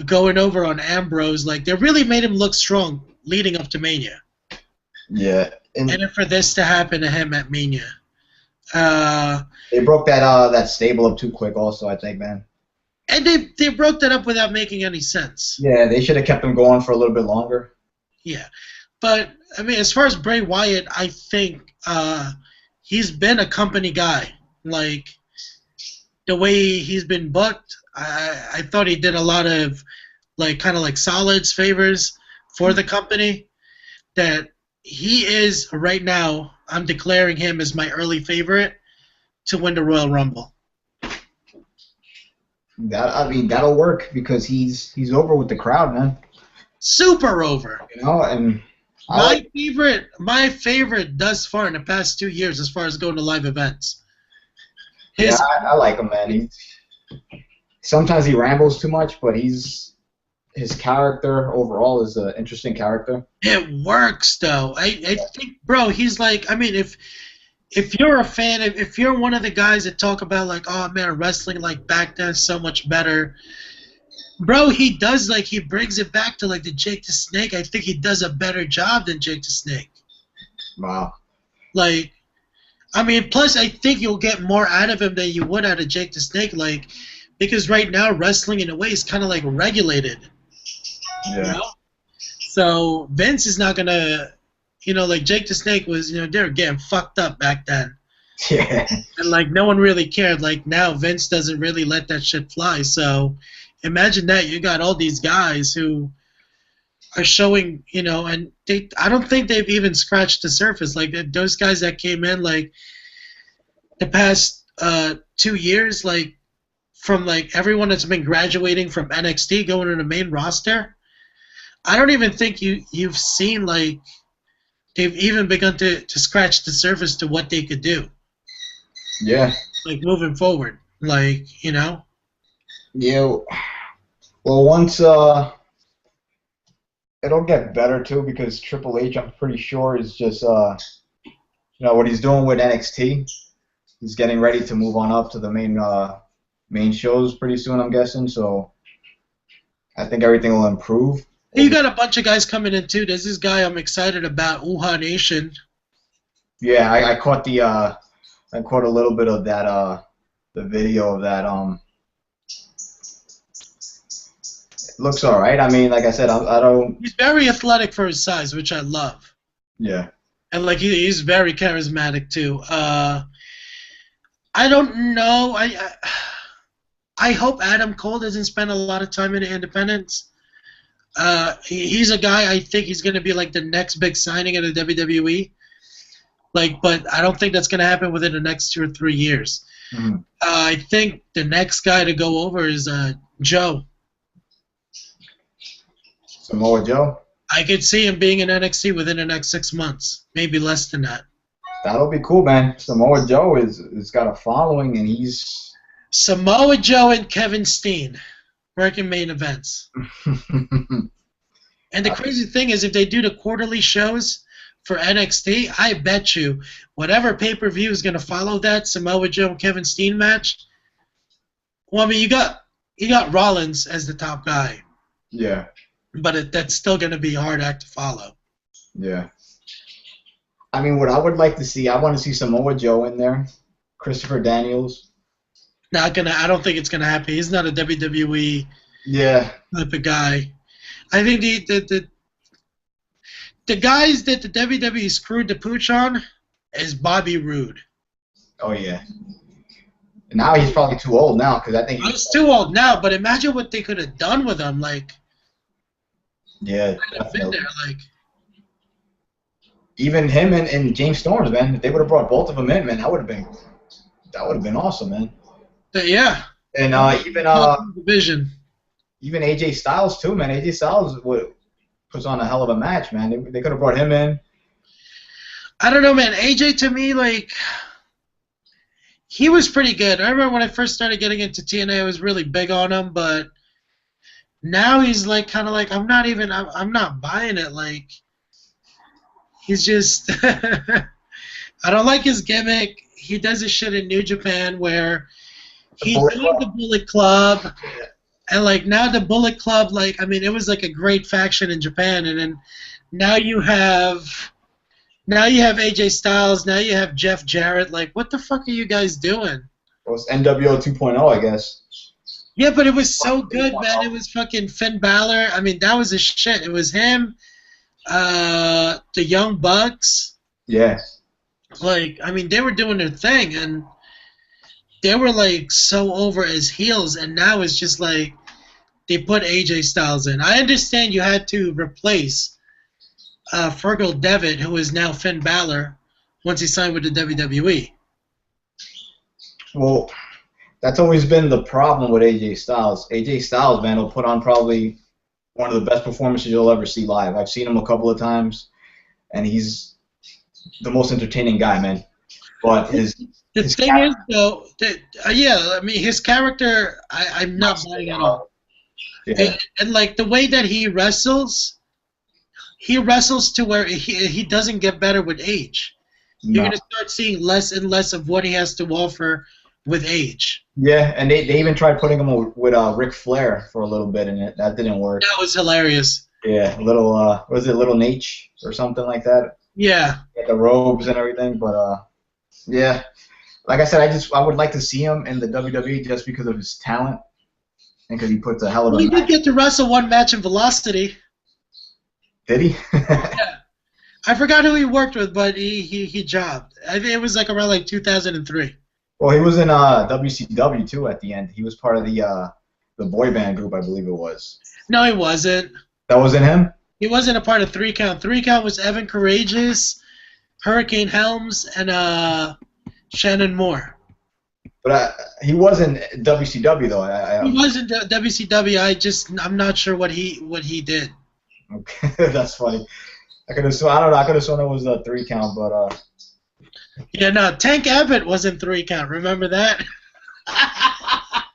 going over on Ambrose. Like, they really made him look strong leading up to Mania. Yeah. And then for this to happen to him at Mania. They broke that stable up too quick also, I think, man. And they broke that up without making any sense. Yeah, they should have kept him going for a little bit longer. Yeah. But, I mean, as far as Bray Wyatt, I think he's been a company guy. Like, the way he's been booked, I thought he did a lot of, like, kind of like solids, favors for the company. That he is, right now, I'm declaring him as my early favorite to win the Royal Rumble. That'll work because he's over with the crowd, man. Super over. And my favorite thus far in the past 2 years as far as going to live events. I like him, man. Sometimes he rambles too much, but his character overall is an interesting character. It works, though. I think, bro, he's like, I mean, if you're a fan, if you're one of the guys that talk about, like, oh, man, wrestling, like, back then so much better, bro, he does, like, he brings it back to, like, the Jake the Snake. I think he does a better job than Jake the Snake. Wow. Like, I mean, plus I think you'll get more out of him than you would out of Jake the Snake, like, because right now wrestling in a way is kind of like regulated. Yeah. You know? So Vince is not gonna, like Jake the Snake was, they were getting fucked up back then. Yeah. And like no one really cared. Like now Vince doesn't really let that shit fly. So imagine that you got all these guys who are showing, and I don't think they've even scratched the surface. Like those guys that came in like the past 2 years, like from like everyone that's been graduating from NXT going to the main roster. I don't even think you've seen like they've even begun to scratch the surface to what they could do, Yeah. like moving forward. Like, you know, Yeah. Well, once it'll get better too because Triple H, I'm pretty sure, is just what he's doing with NXT. He's getting ready to move on up to the main shows pretty soon, I'm guessing. So I think everything will improve. you got a bunch of guys coming in too. There's this guy I'm excited about, Uha Nation. Yeah, I caught I caught a little bit of that the video of that it looks all right. I mean, like I said, I don't. He's very athletic for his size, which I love. Yeah. And like he's very charismatic too. I don't know. I hope Adam Cole doesn't spend a lot of time in independence. He's a guy I think he's going to be like the next big signing in the WWE. Like, but I don't think that's going to happen within the next 2 or 3 years. Mm-hmm. I think the next guy to go over is Joe. Samoa Joe. I could see him being in NXT within the next 6 months, maybe less than that. That'll be cool, man. Samoa Joe is got a following, and he's Samoa Joe and Kevin Steen working main events. And the crazy thing is, if they do the quarterly shows for NXT, I bet you whatever pay-per-view is going to follow that Samoa Joe and Kevin Steen match. Well, I mean, you got Rollins as the top guy. Yeah. But that's still going to be a hard act to follow. Yeah. I mean, what I would like to see, I want to see Samoa Joe in there, Christopher Daniels. Not gonna. I don't think it's gonna happen. He's not a WWE type of guy. I think the guys that the WWE screwed the pooch on is Bobby Roode. Oh yeah. And now he's probably too old now because I think he's too old now. But imagine what they could have done with him. Like. Yeah. Been there, like. Even him and James Storms, man. If they would have brought both of them in, man, that would have been awesome, man. Yeah. And division. Even AJ Styles too, man. AJ Styles puts on a hell of a match, man. They could have brought him in. I don't know, man. AJ to me, like, he was pretty good. I remember when I first started getting into TNA, I was really big on him, but now he's like kind of like I'm not buying it. Like. He's just, I don't like his gimmick. He does his shit in New Japan where he joined the Bullet Club, and like now the Bullet Club, like I mean, it was like a great faction in Japan, and then now you have AJ Styles, now you have Jeff Jarrett. Like, what the fuck are you guys doing? Well, it's NWO 2.0, I guess. Yeah, but it was so good, man. It was fucking Finn Balor. I mean, that was his shit. It was him. The Young Bucks. Yeah. Like, I mean, they were doing their thing, and they were, like, so over as heels, and now it's just, like, they put AJ Styles in. I understand you had to replace Fergal Devitt, who is now Finn Balor, once he signed with the WWE. Well, that's always been the problem with AJ Styles. AJ Styles, man, will put on probably one of the best performances you'll ever see live. I've seen him a couple of times, and he's the most entertaining guy, man. But his thing is, though, that, yeah, I mean, his character, I'm not buying at all. Yeah. And like the way that he wrestles to where he doesn't get better with age. No. You're gonna start seeing less and less of what he has to offer with age. Yeah, and they even tried putting him with Ric Flair for a little bit, and that didn't work. That was hilarious. Yeah, little was it Little Nate or something like that? Yeah. Got the robes and everything, but yeah. Like I said, I would like to see him in the WWE just because of his talent and because he puts a hell of a. He did get to wrestle one match in Velocity. Did he? Yeah. I forgot who he worked with, but he jobbed. I think it was like around like 2003. Well, he was in WCW too at the end. He was part of the boy band group, I believe it was. No, he wasn't. That wasn't him? He wasn't a part of 3 Count. 3 Count was Evan Courageous, Hurricane Helms, and Shannon Moore. But he was in WCW though. He was in WCW. I'm not sure what he did. Okay, that's funny. I could have sworn. I don't know. I could have sworn it was a 3 count, but Yeah, no, Tank Abbott wasn't 3 count. Remember that? I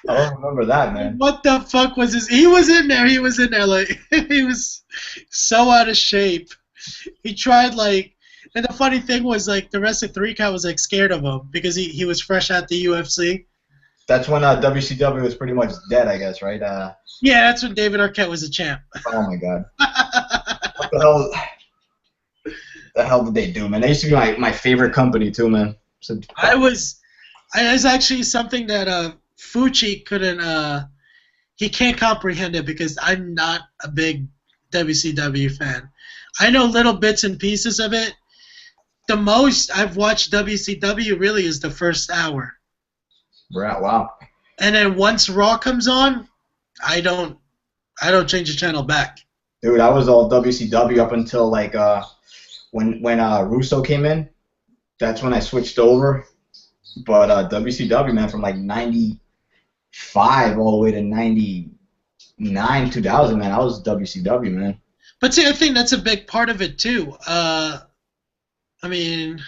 don't remember that, man. What the fuck was this? He was in there. He was in there. Like he was so out of shape. He tried like, and the funny thing was like the rest of 3 count was like scared of him because he was fresh out the UFC. That's when WCW was pretty much dead, I guess, right? Yeah, that's when David Arquette was a champ. Oh my God. What the hell did they do, man? They used to be my favorite company too, man. So, I was actually something that Fucci couldn't he can't comprehend it because I'm not a big WCW fan. I know little bits and pieces of it. The most I've watched WCW really is the first hour. right, wow. And then once Raw comes on, I don't change the channel back. Dude, I was all WCW up until like when Russo came in. That's when I switched over. But WCW, man, from like 95 all the way to 99, 2000, man, I was WCW, man. But see, I think that's a big part of it too. I mean,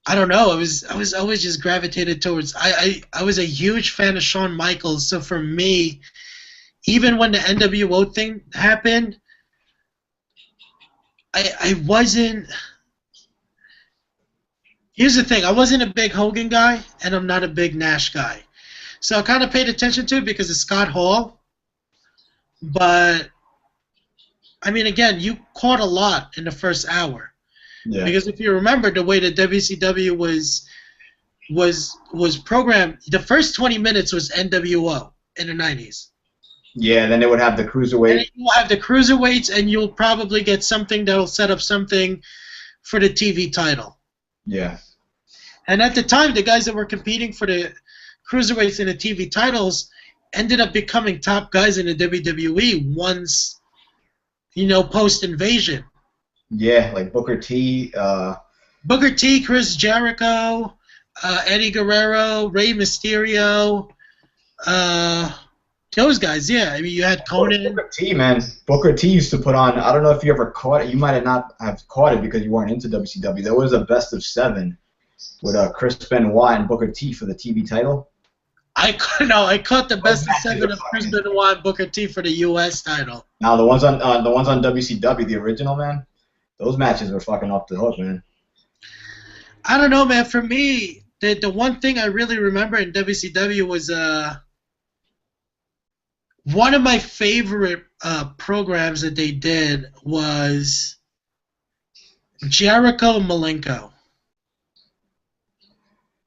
I don't know. I was always just gravitated towards. I was a huge fan of Shawn Michaels. So for me, even when the NWO thing happened, I wasn't. Here's the thing. I wasn't a big Hogan guy, and I'm not a big Nash guy. So I kind of paid attention to it because of Scott Hall. But I mean, again, you caught a lot in the first hour. Yeah. Because if you remember the way the WCW was programmed, the first 20 minutes was NWO in the 90s. Yeah, then they would have the cruiserweight. And you'll have the cruiserweights, and you'll probably get something that'll set up something for the TV title. Yeah. And at the time, the guys that were competing for the cruiserweights and the TV titles ended up becoming top guys in the WWE once, post-invasion. Yeah, like Booker T. Booker T, Chris Jericho, Eddie Guerrero, Rey Mysterio, those guys, yeah. I mean, you had Conan. Booker T, man. Booker T used to put on, I don't know if you ever caught it. You might not have caught it because you weren't into WCW. There was a best of 7 with Chris Benoit and Booker T for the TV title. I caught the best of 7 of Chris Benoit and Booker T for the U.S. title. Now the ones on WCW, the original, man, those matches were fucking off the hook, man. I don't know, man. For me, the one thing I really remember in WCW was one of my favorite programs that they did was Jericho Malenko.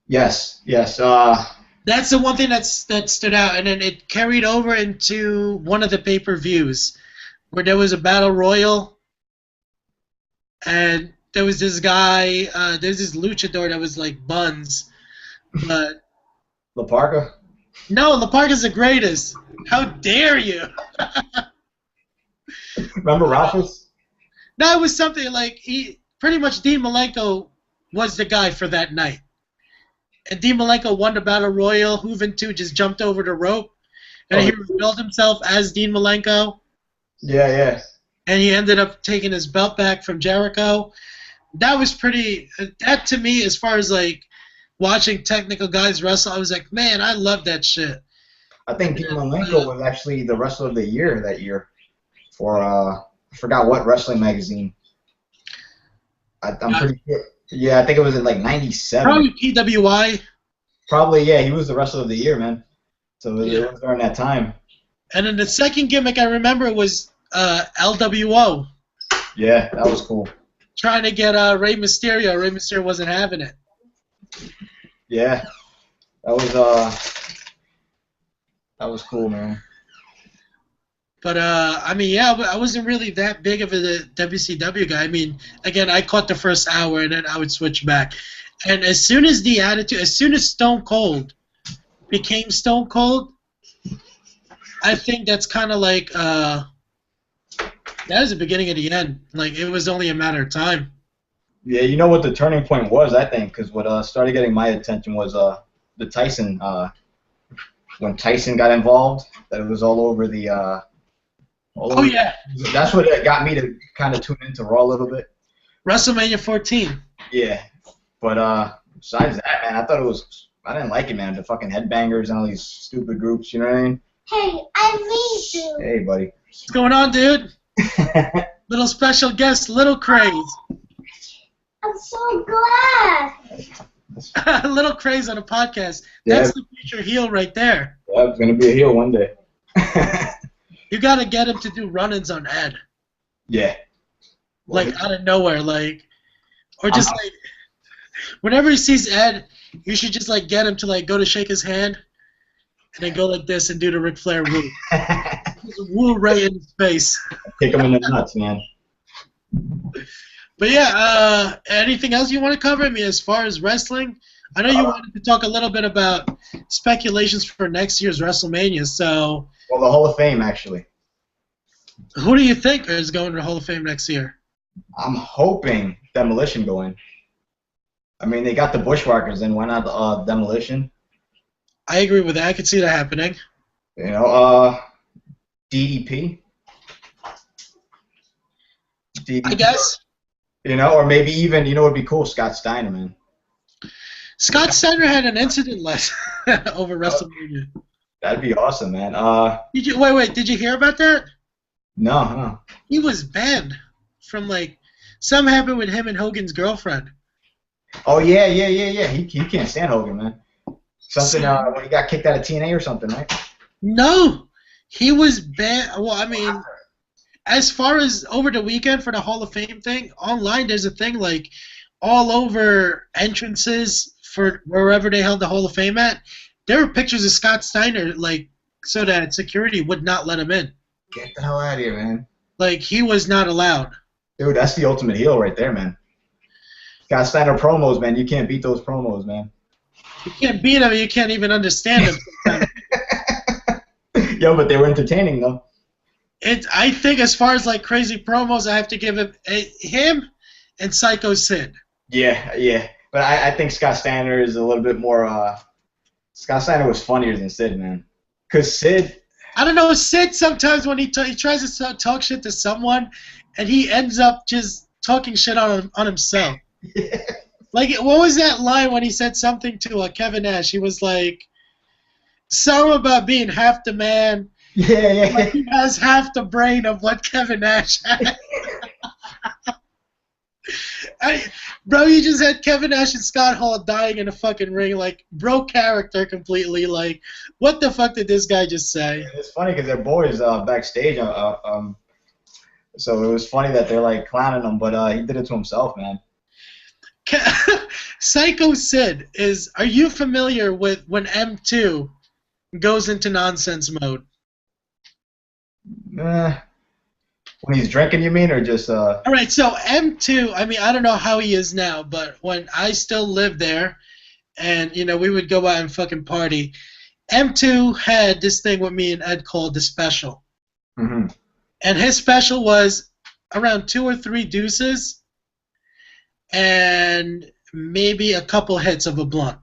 Yes. That's the one thing that stood out, and then it carried over into one of the pay-per-views where there was a battle royal, and there was this guy, there's this luchador that was like Buns, but La Parka? No, La Parka's the greatest. How dare you? Remember Ralphus? No, it was something like pretty much Dean Malenko was the guy for that night. And Dean Malenko won the Battle Royal. Juventud just jumped over the rope. And he revealed himself as Dean Malenko. Yeah. And he ended up taking his belt back from Jericho. That was that to me, as far as like watching technical guys wrestle, I was like, man, I love that shit. I think Dean Malenko was actually the Wrestler of the Year that year for, I forgot what wrestling magazine. I'm pretty sure. Yeah, I think it was in like 97. Probably PWI. Probably, yeah. He was the Wrestler of the Year, man. So it was during that time. And then the second gimmick I remember was LWO. Yeah, that was cool. Trying to get Rey Mysterio. Rey Mysterio wasn't having it. Yeah, that was cool, man. But I mean, yeah, I wasn't really that big of a WCW guy. I mean, again, I caught the first hour, and then I would switch back. And as soon as Stone Cold became Stone Cold, I think that's kind of like that was the beginning of the end. Like it was only a matter of time. Yeah, you know what the turning point was, I think, because what started getting my attention was the Tyson when Tyson got involved. That it was all over the Oh yeah, That's what got me to kind of tune into Raw a little bit. WrestleMania 14. Yeah, but besides that, man, I didn't like it, man. The fucking headbangers and all these stupid groups, you know what I mean? Hey, I need you. Hey, buddy. What's going on, dude? Little special guest, Little Craze. I'm so glad. Little Craze on a podcast. That's the future heel right there. Yeah, I'm gonna be a heel one day. You gotta get him to do run-ins on Ed. Yeah. Like out of nowhere, like, or just like, whenever he sees Ed, you should just like get him to like go to shake his hand, and then go like this and do the Ric Flair woo. Just woo right in his face. Kick him in the nuts, man. But yeah, anything else you want to cover? I mean, as far as wrestling, I know you wanted to talk a little bit about speculations for next year's WrestleMania. So, well, the Hall of Fame, actually. Who do you think is going to the Hall of Fame next year? I'm hoping Demolition go in. I mean, they got the Bushwhackers in. Why not Demolition? I agree with that. I could see that happening. You know, DDP. I guess. You know, or maybe even, you know, it'd be cool, Scott Steiner, man. Scott Steiner had an incident last over WrestleMania. That'd be awesome, man. Did you wait? Did you hear about that? No. He was banned from like something happened with him and Hogan's girlfriend. Oh yeah. He can't stand Hogan, man. Something when he got kicked out of TNA or something, right? No, he was banned. Well, I mean, as far as over the weekend for the Hall of Fame thing, online there's a thing like all over entrances for wherever they held the Hall of Fame at. There were pictures of Scott Steiner, like, so that security would not let him in. Get the hell out of here, man. Like, he was not allowed. Dude, that's the ultimate heel right there, man. Scott Steiner promos, man. You can't beat those promos, man. You can't beat him, you can't even understand him sometimes. Yo, but they were entertaining, though. I think as far as, like, crazy promos, I have to give him and Psycho Sid. Yeah. But I think Scott Steiner is a little bit more, Scott Steiner was funnier than Sid, man. Because Sid... I don't know, Sid sometimes when he tries to talk shit to someone, and he ends up just talking shit on himself. Yeah. Like, what was that line when he said something to Kevin Nash? He was like, something about being half the man. Yeah. Like he has half the brain of what Kevin Nash had. Bro, you just had Kevin Nash and Scott Hall dying in a fucking ring, like, broke character completely. Like, what the fuck did this guy just say? It's funny because they're boys backstage, so it was funny that they're, like, clowning him, but he did it to himself, man. Psycho Sid are you familiar with when M2 goes into nonsense mode? When he's drinking, you mean, or just... All right, so M2, I mean, I don't know how he is now, but when I still lived there, and, you know, we would go out and fucking party, M2 had this thing with me and Ed called the special. Mm-hmm. And his special was around 2 or 3 deuces and maybe a couple hits of a blunt.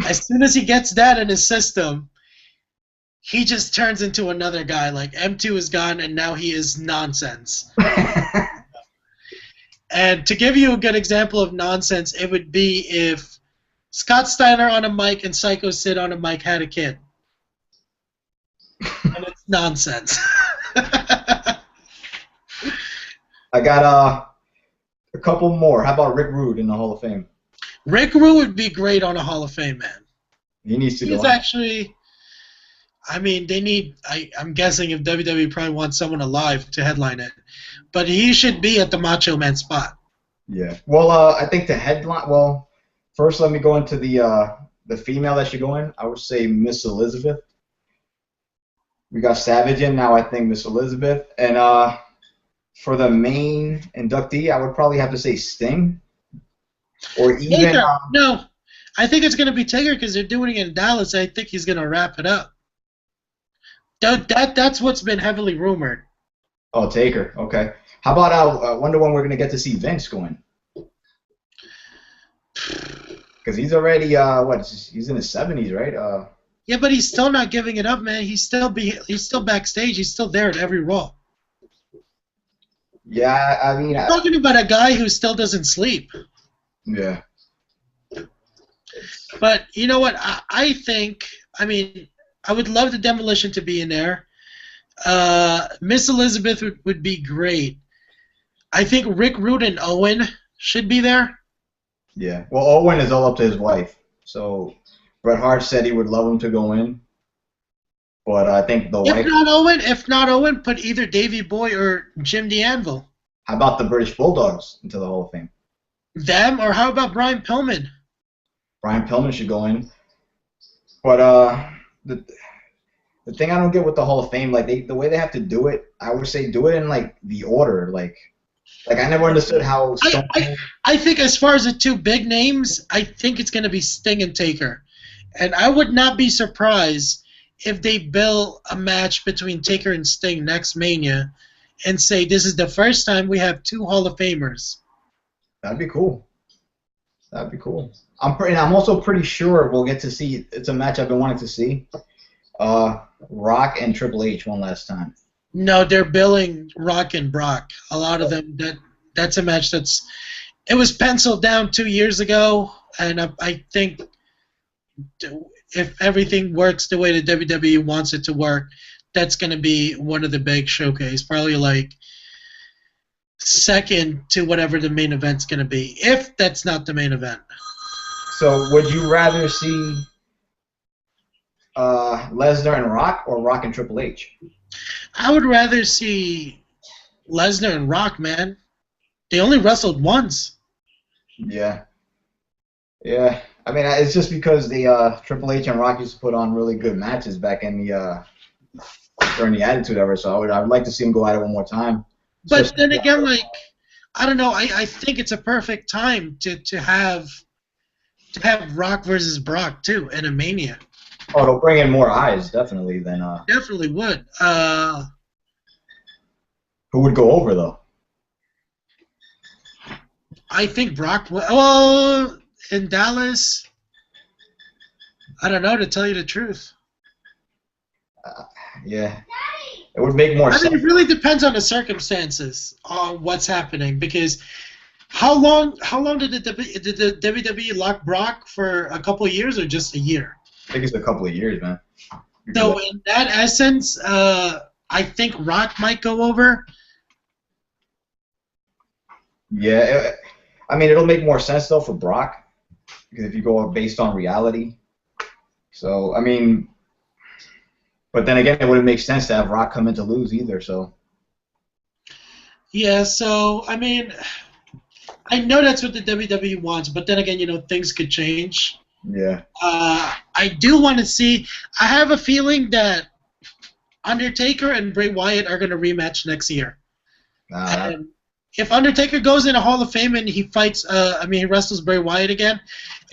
As soon as he gets that in his system, he just turns into another guy. Like, M2 is gone, and now he is nonsense. And to give you a good example of nonsense, it would be if Scott Steiner on a mic and Psycho Sid on a mic had a kid. And it's nonsense. I got a couple more. How about Rick Rude in the Hall of Fame? Rick Rude would be great on a Hall of Fame, man. He needs to go. He's actually... I mean, they need... I'm guessing if WWE probably wants someone alive to headline it. But he should be at the Macho Man spot. Yeah. Well, I think the headline... Well, first let me go into the female that should go in. I would say Miss Elizabeth. We got Savage in. Now I think Miss Elizabeth. And for the main inductee, I would probably have to say Sting. Or even... Taker. No. I think it's going to be Taker because they're doing it in Dallas. I think he's going to wrap it up. That's what's been heavily rumored. Oh, Taker. Okay. How about I wonder when we're gonna get to see Vince going? Because he's already he's in his 70s, right? Yeah, but he's still not giving it up, man. He's still backstage. He's still there at every Raw. Yeah, I mean, We're talking about a guy who still doesn't sleep. yeah. But you know what? I think. I mean, I would love the Demolition to be in there. Miss Elizabeth would be great. I think Rick Rude and Owen should be there. Yeah. Well, Owen is all up to his wife. So Bret Hart said he would love him to go in, but I think the wife. If not Owen, put either Davey Boy or Jim DeAnvil. How about the British Bulldogs into the Hall of Fame? Them, or how about Brian Pillman? Brian Pillman should go in. But the thing I don't get with the Hall of Fame, like the way they have to do it, I would say do it in like the order, like I never understood how. I think as far as the two big names, I think it's going to be Sting and Taker, and I would not be surprised if they bill a match between Taker and Sting next Mania, and say this is the first time we have two Hall of Famers. That'd be cool. That'd be cool. I'm also pretty sure we'll get to see. It's a match I've been wanting to see. Rock and Triple H one last time. No, they're billing Rock and Brock. A lot of them. That's a match it was penciled down 2 years ago, and I think if everything works the way the WWE wants it to work, that's going to be one of the big showcase. Probably like second to whatever the main event's going to be, if that's not the main event. So would you rather see Lesnar and Rock or Rock and Triple H? I would rather see Lesnar and Rock, man. They only wrestled once. Yeah. Yeah. I mean, it's just because the Triple H and Rock used to put on really good matches back in the during the Attitude Era. So I would like to see them go at it one more time. But then again, like, I don't know. I think it's a perfect time to have Rock versus Brock too in a Mania. Oh, it'll bring in more eyes, definitely. Definitely would. Who would go over though? I think Brock. Well, in Dallas, I don't know, to tell you the truth. Yeah, it would make more sense. I mean, it really depends on the circumstances on what's happening, because how long did the WWE lock Brock for? A couple of years or just a year? I think it's a couple of years, man. So in that essence, I think Rock might go over. Yeah, I mean, it'll make more sense though for Brock, because if you go based on reality. So I mean, but then again, it wouldn't make sense to have Rock come in to lose either. So. Yeah. So I mean, I know that's what the WWE wants, but then again, things could change. Yeah. I do want to see. I have a feeling that Undertaker and Bray Wyatt are going to rematch next year. And if Undertaker goes in a Hall of Fame and he fights, he wrestles Bray Wyatt again,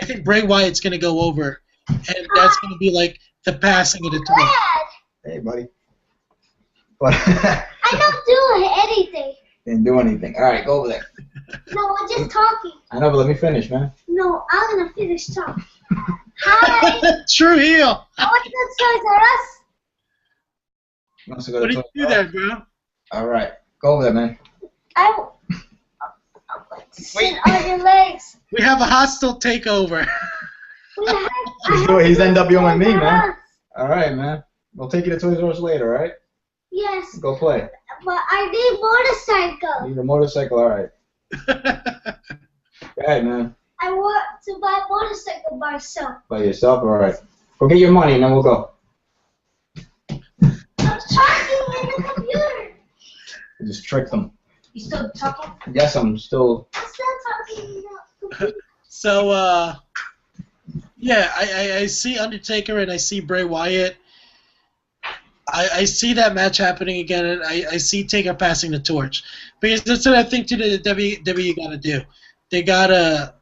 I think Bray Wyatt's going to go over, and that's going to be like the passing of the torch. Hey, buddy. But I don't do anything. Didn't do anything. All right, go over there. No, we're just talking. I know, but let me finish, man. No, I'm gonna finish talking. Hi. True heel. I went to Toys R Us. Wants to go What to do you do there, bro? All right, go over there, man. I want to sit on your legs. We have a hostile takeover. He's NWOing me, man. All right, man. We'll take you to Toys R Us later, all right? Yes. Go play. But I need motorcycle. Need a motorcycle, all right. Go ahead, man. I want to buy a motorcycle by myself. By yourself? All right. Go get your money, and then we'll go. I'm talking in the computer. You just trick them. You still talking? Yes, I'm still. I'm still talking in the computer. So, yeah, I see Undertaker and I see Bray Wyatt. I see that match happening again, and I see Taker passing the torch. Because that's what I think to the WWE got to do. They got to,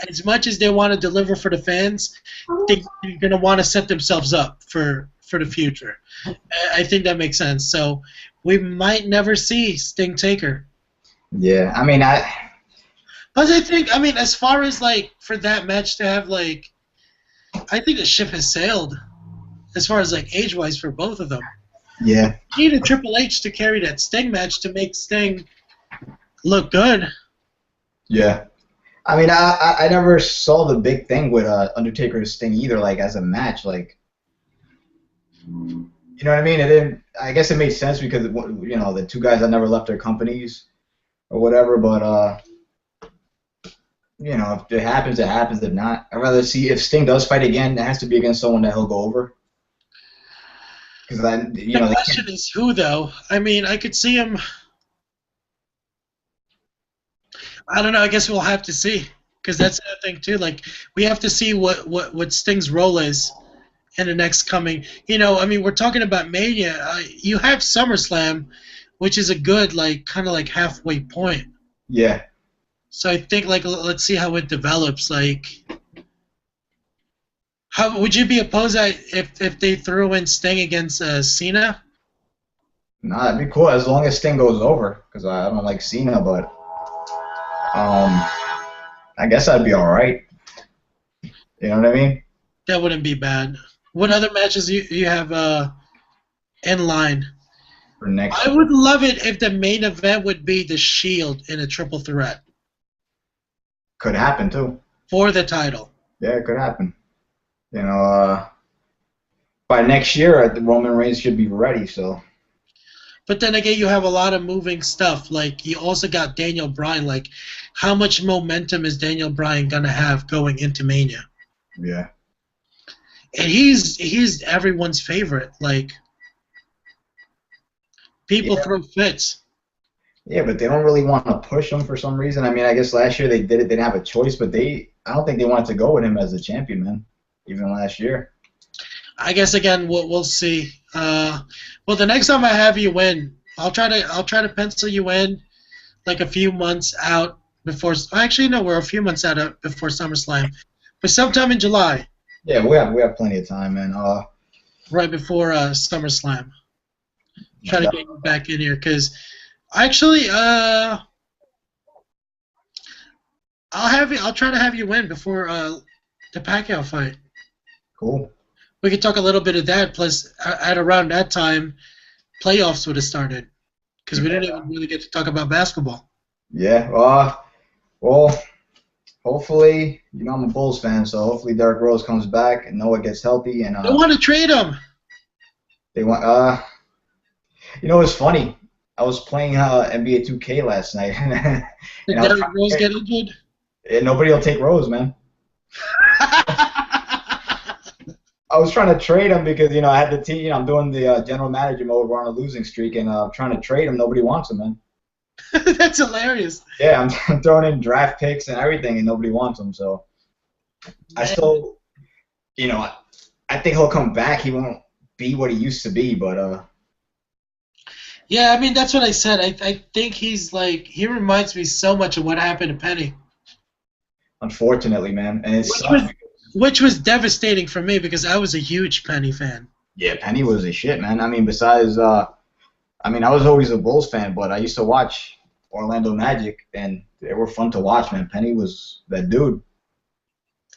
as much as they want to deliver for the fans, they're going to want to set themselves up for the future. I think that makes sense. So we might never see Sting Taker. Yeah, I mean, Plus, I mean, as far as, like, for that match to have, like, I think the ship has sailed. as far as like age-wise for both of them. Yeah. You need a Triple H to carry that Sting match to make Sting look good. Yeah. I mean, I never saw the big thing with Undertaker and Sting either, like as a match, like. You know what I mean? It didn't. I guess it made sense because the two guys that never left their companies or whatever. But if it happens, it happens. If not, I'd rather see if Sting does fight again. It has to be against someone that he'll go over. Because The question is who, though. I mean, I could see him. I don't know. I guess we'll have to see, because that's the thing too. Like, we have to see what Sting's role is in the next coming. I mean, we're talking about Mania. You have SummerSlam, which is a good kind of halfway point. Yeah. So I think let's see how it develops. How would you be opposed if they threw in Sting against Cena? No, that'd be cool as long as Sting goes over, because I don't like Cena, but I guess I'd be all right. You know what I mean? That wouldn't be bad. What other matches you have in line? For next I would love it if the main event would be the Shield in a triple threat. Could happen too. For the title. Yeah, it could happen. By next year, the Roman Reigns should be ready. So. But then again, you have a lot of moving stuff. Like, you also got Daniel Bryan. Like, how much momentum is Daniel Bryan gonna have going into Mania? Yeah. And he's everyone's favorite. Like, people throw fits. Yeah, but they don't really want to push him for some reason. I mean, I guess last year they did it. They didn't have a choice, but I don't think they wanted to go with him as a champion, man. Even last year. I guess again we'll see. Well, the next time I have you win, I'll try to pencil you in like a few months out before. Actually, no, we're a few months out before SummerSlam, but sometime in July. Yeah, we have plenty of time, man. Right before SummerSlam. Try to get you back in here because actually, I'll try to have you win before the Pacquiao fight. Cool. We could talk a little bit of that. Plus, at around that time, playoffs would have started because we didn't even really get to talk about basketball. Yeah. Well, hopefully, I'm a Bulls fan, so hopefully Derrick Rose comes back and Noah gets healthy and. They want to trade him. They want. It's funny. I was playing NBA 2K last night. Did Derrick Rose get injured? Nobody will take Rose, man. I was trying to trade him because I had the team. I'm doing the general manager mode. We're on a losing streak, and trying to trade him. Nobody wants him, man. That's hilarious. Yeah, I'm throwing in draft picks and everything, and nobody wants him. So I still, I think he'll come back. He won't be what he used to be, but. Yeah, I mean that's what I said. I think he reminds me so much of what happened to Penny. Unfortunately, man, and which was devastating for me because I was a huge Penny fan. Yeah, Penny was a shit, man. I mean, besides, I was always a Bulls fan, but I used to watch Orlando Magic, and they were fun to watch, man. Penny was that dude.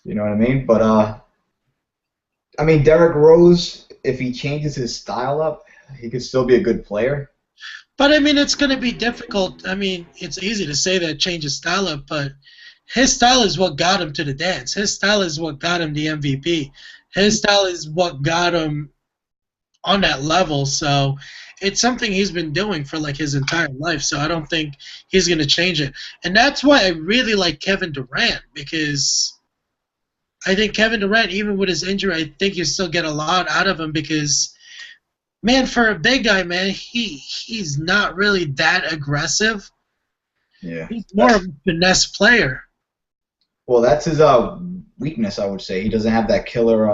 You know what I mean? But, Derrick Rose, if he changes his style up, he could still be a good player. But, I mean, it's going to be difficult. I mean, it's easy to say that change his style up, but his style is what got him to the dance. His style is what got him the MVP. His style is what got him on that level. So it's something he's been doing for his entire life. So I don't think he's going to change it. And that's why I really like Kevin Durant, because I think Kevin Durant, even with his injury, I think you still get a lot out of him because, man, for a big guy, man, he's not really that aggressive. Yeah. He's more of a finesse player. Well, that's his weakness, I would say. He doesn't have that killer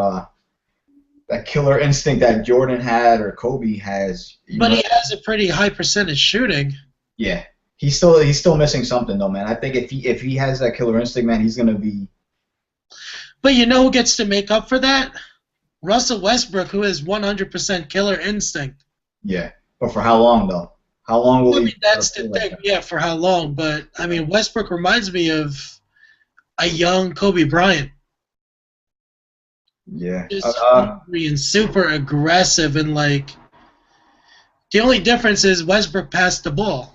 instinct that Jordan had or Kobe has. But he has a pretty high percentage shooting. Yeah, he's still missing something though, man. I think if he has that killer instinct, man, he's gonna be. But you know who gets to make up for that? Russell Westbrook, who has 100% killer instinct. Yeah, but for how long though? How long will he? I mean, that's the thing. Yeah, for how long? But I mean, Westbrook reminds me of a young Kobe Bryant. Yeah. just hungry and super aggressive, and like the only difference is Westbrook passed the ball.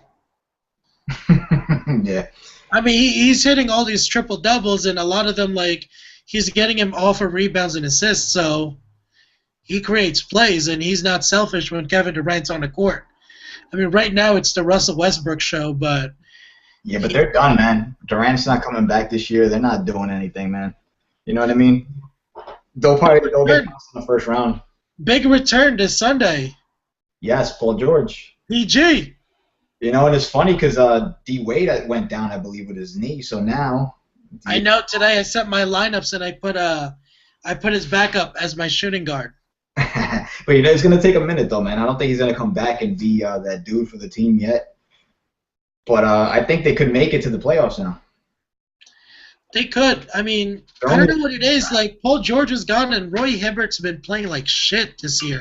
Yeah. I mean, he's hitting all these triple doubles, and a lot of them like he's getting him all for rebounds and assists. So he creates plays, and he's not selfish when Kevin Durant's on the court. I mean, right now it's the Russell Westbrook show, but Yeah, but they're done, man. Durant's not coming back this year. They're not doing anything, man. You know what I mean? They'll get bounced in the first round. big return this Sunday. Yes, Paul George. PG. You know, and it's funny because D Wade went down, I believe, with his knee. So now, I know today I set my lineups and I put his backup as my shooting guard. but you know, it's gonna take a minute though, man. I don't think he's gonna come back and be that dude for the team yet. But I think they could make it to the playoffs now. They could. I mean, I don't know what it is. Like Paul George is gone and Roy Hibbert's been playing like shit this year.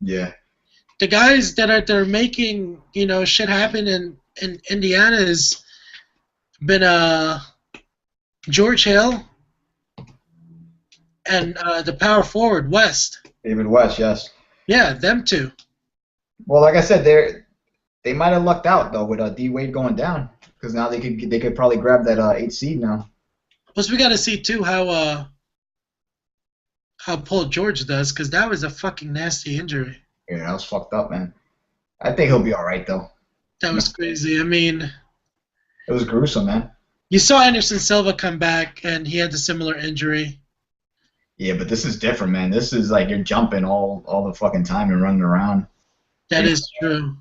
Yeah. The guys that are making shit happen in Indiana has been George Hill and the power forward West. David West, yes. Yeah, them two. Well, like I said, they might have lucked out though with D Wade going down because now they could probably grab that 8th seed now. Plus, we got to see too how Paul George does because that was a fucking nasty injury. Yeah, that was fucked up, man. I think he'll be all right though. That was crazy. I mean, it was gruesome, man. You saw Anderson Silva come back, and he had a similar injury. Yeah, but this is different, man. This is like you're jumping all the fucking time and running around. That is true.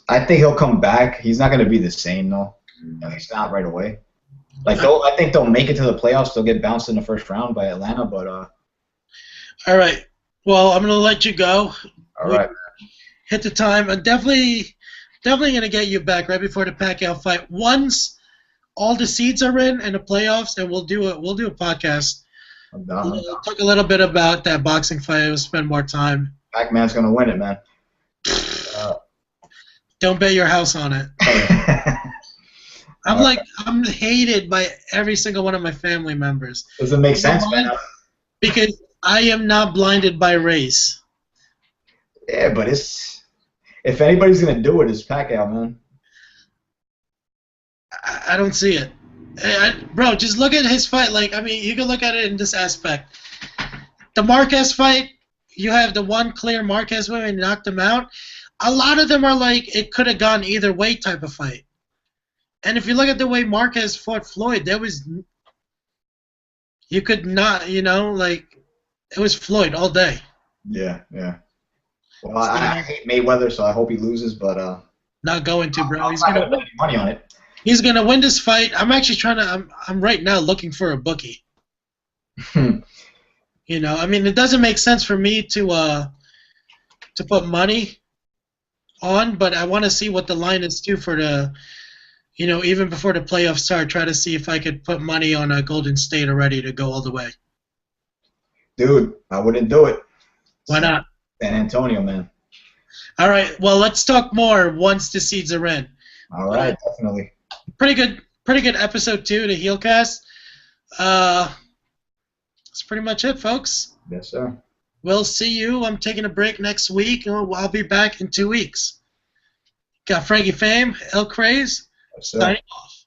I think he'll come back. He's not going to be the same though. No, he's not right away. Like I think they'll make it to the playoffs. They'll get bounced in the first round by Atlanta, but All right. Well, I'm gonna let you go. All right. Hit the time. I'm definitely gonna get you back right before the Pacquiao fight. Once all the seeds are in and the playoffs, and we'll do a podcast. I'm down. We'll talk a little bit about that boxing fight. We'll spend more time. Pac-Man's gonna win it, man. Don't bet your house on it. I'm hated by every single one of my family members. Doesn't make sense, man. Because I am not blinded by race. Yeah, but if anybody's gonna do it, it's Pacquiao, man. I don't see it. Bro, just look at his fight. Like, I mean, you can look at it in this aspect. The Marquez fight, you have the one clear Marquez win and knocked him out. A lot of them are like, it could have gone either way type of fight. And if you look at the way Marquez fought Floyd, you could not, like, it was Floyd all day. Yeah. Well, I hate Mayweather, so I hope he loses, but not going to, bro. He's gonna put money on it. He's gonna win this fight. I'm actually I'm right now looking for a bookie. I mean, it doesn't make sense for me to put money on, but I want to see what the line is too for the, even before the playoffs start. Try to see if I could put money on a Golden State already to go all the way. Dude, I wouldn't do it. Why not? San Antonio, man. All right. Well, let's talk more once the seeds are in. All right, definitely. Pretty good episode 2 to HeelCast. That's pretty much it, folks. Yes, sir. We'll see you. I'm taking a break next week. I'll be back in 2 weeks. Got Frankie Fame, El Craze, Yes, sir. signing off.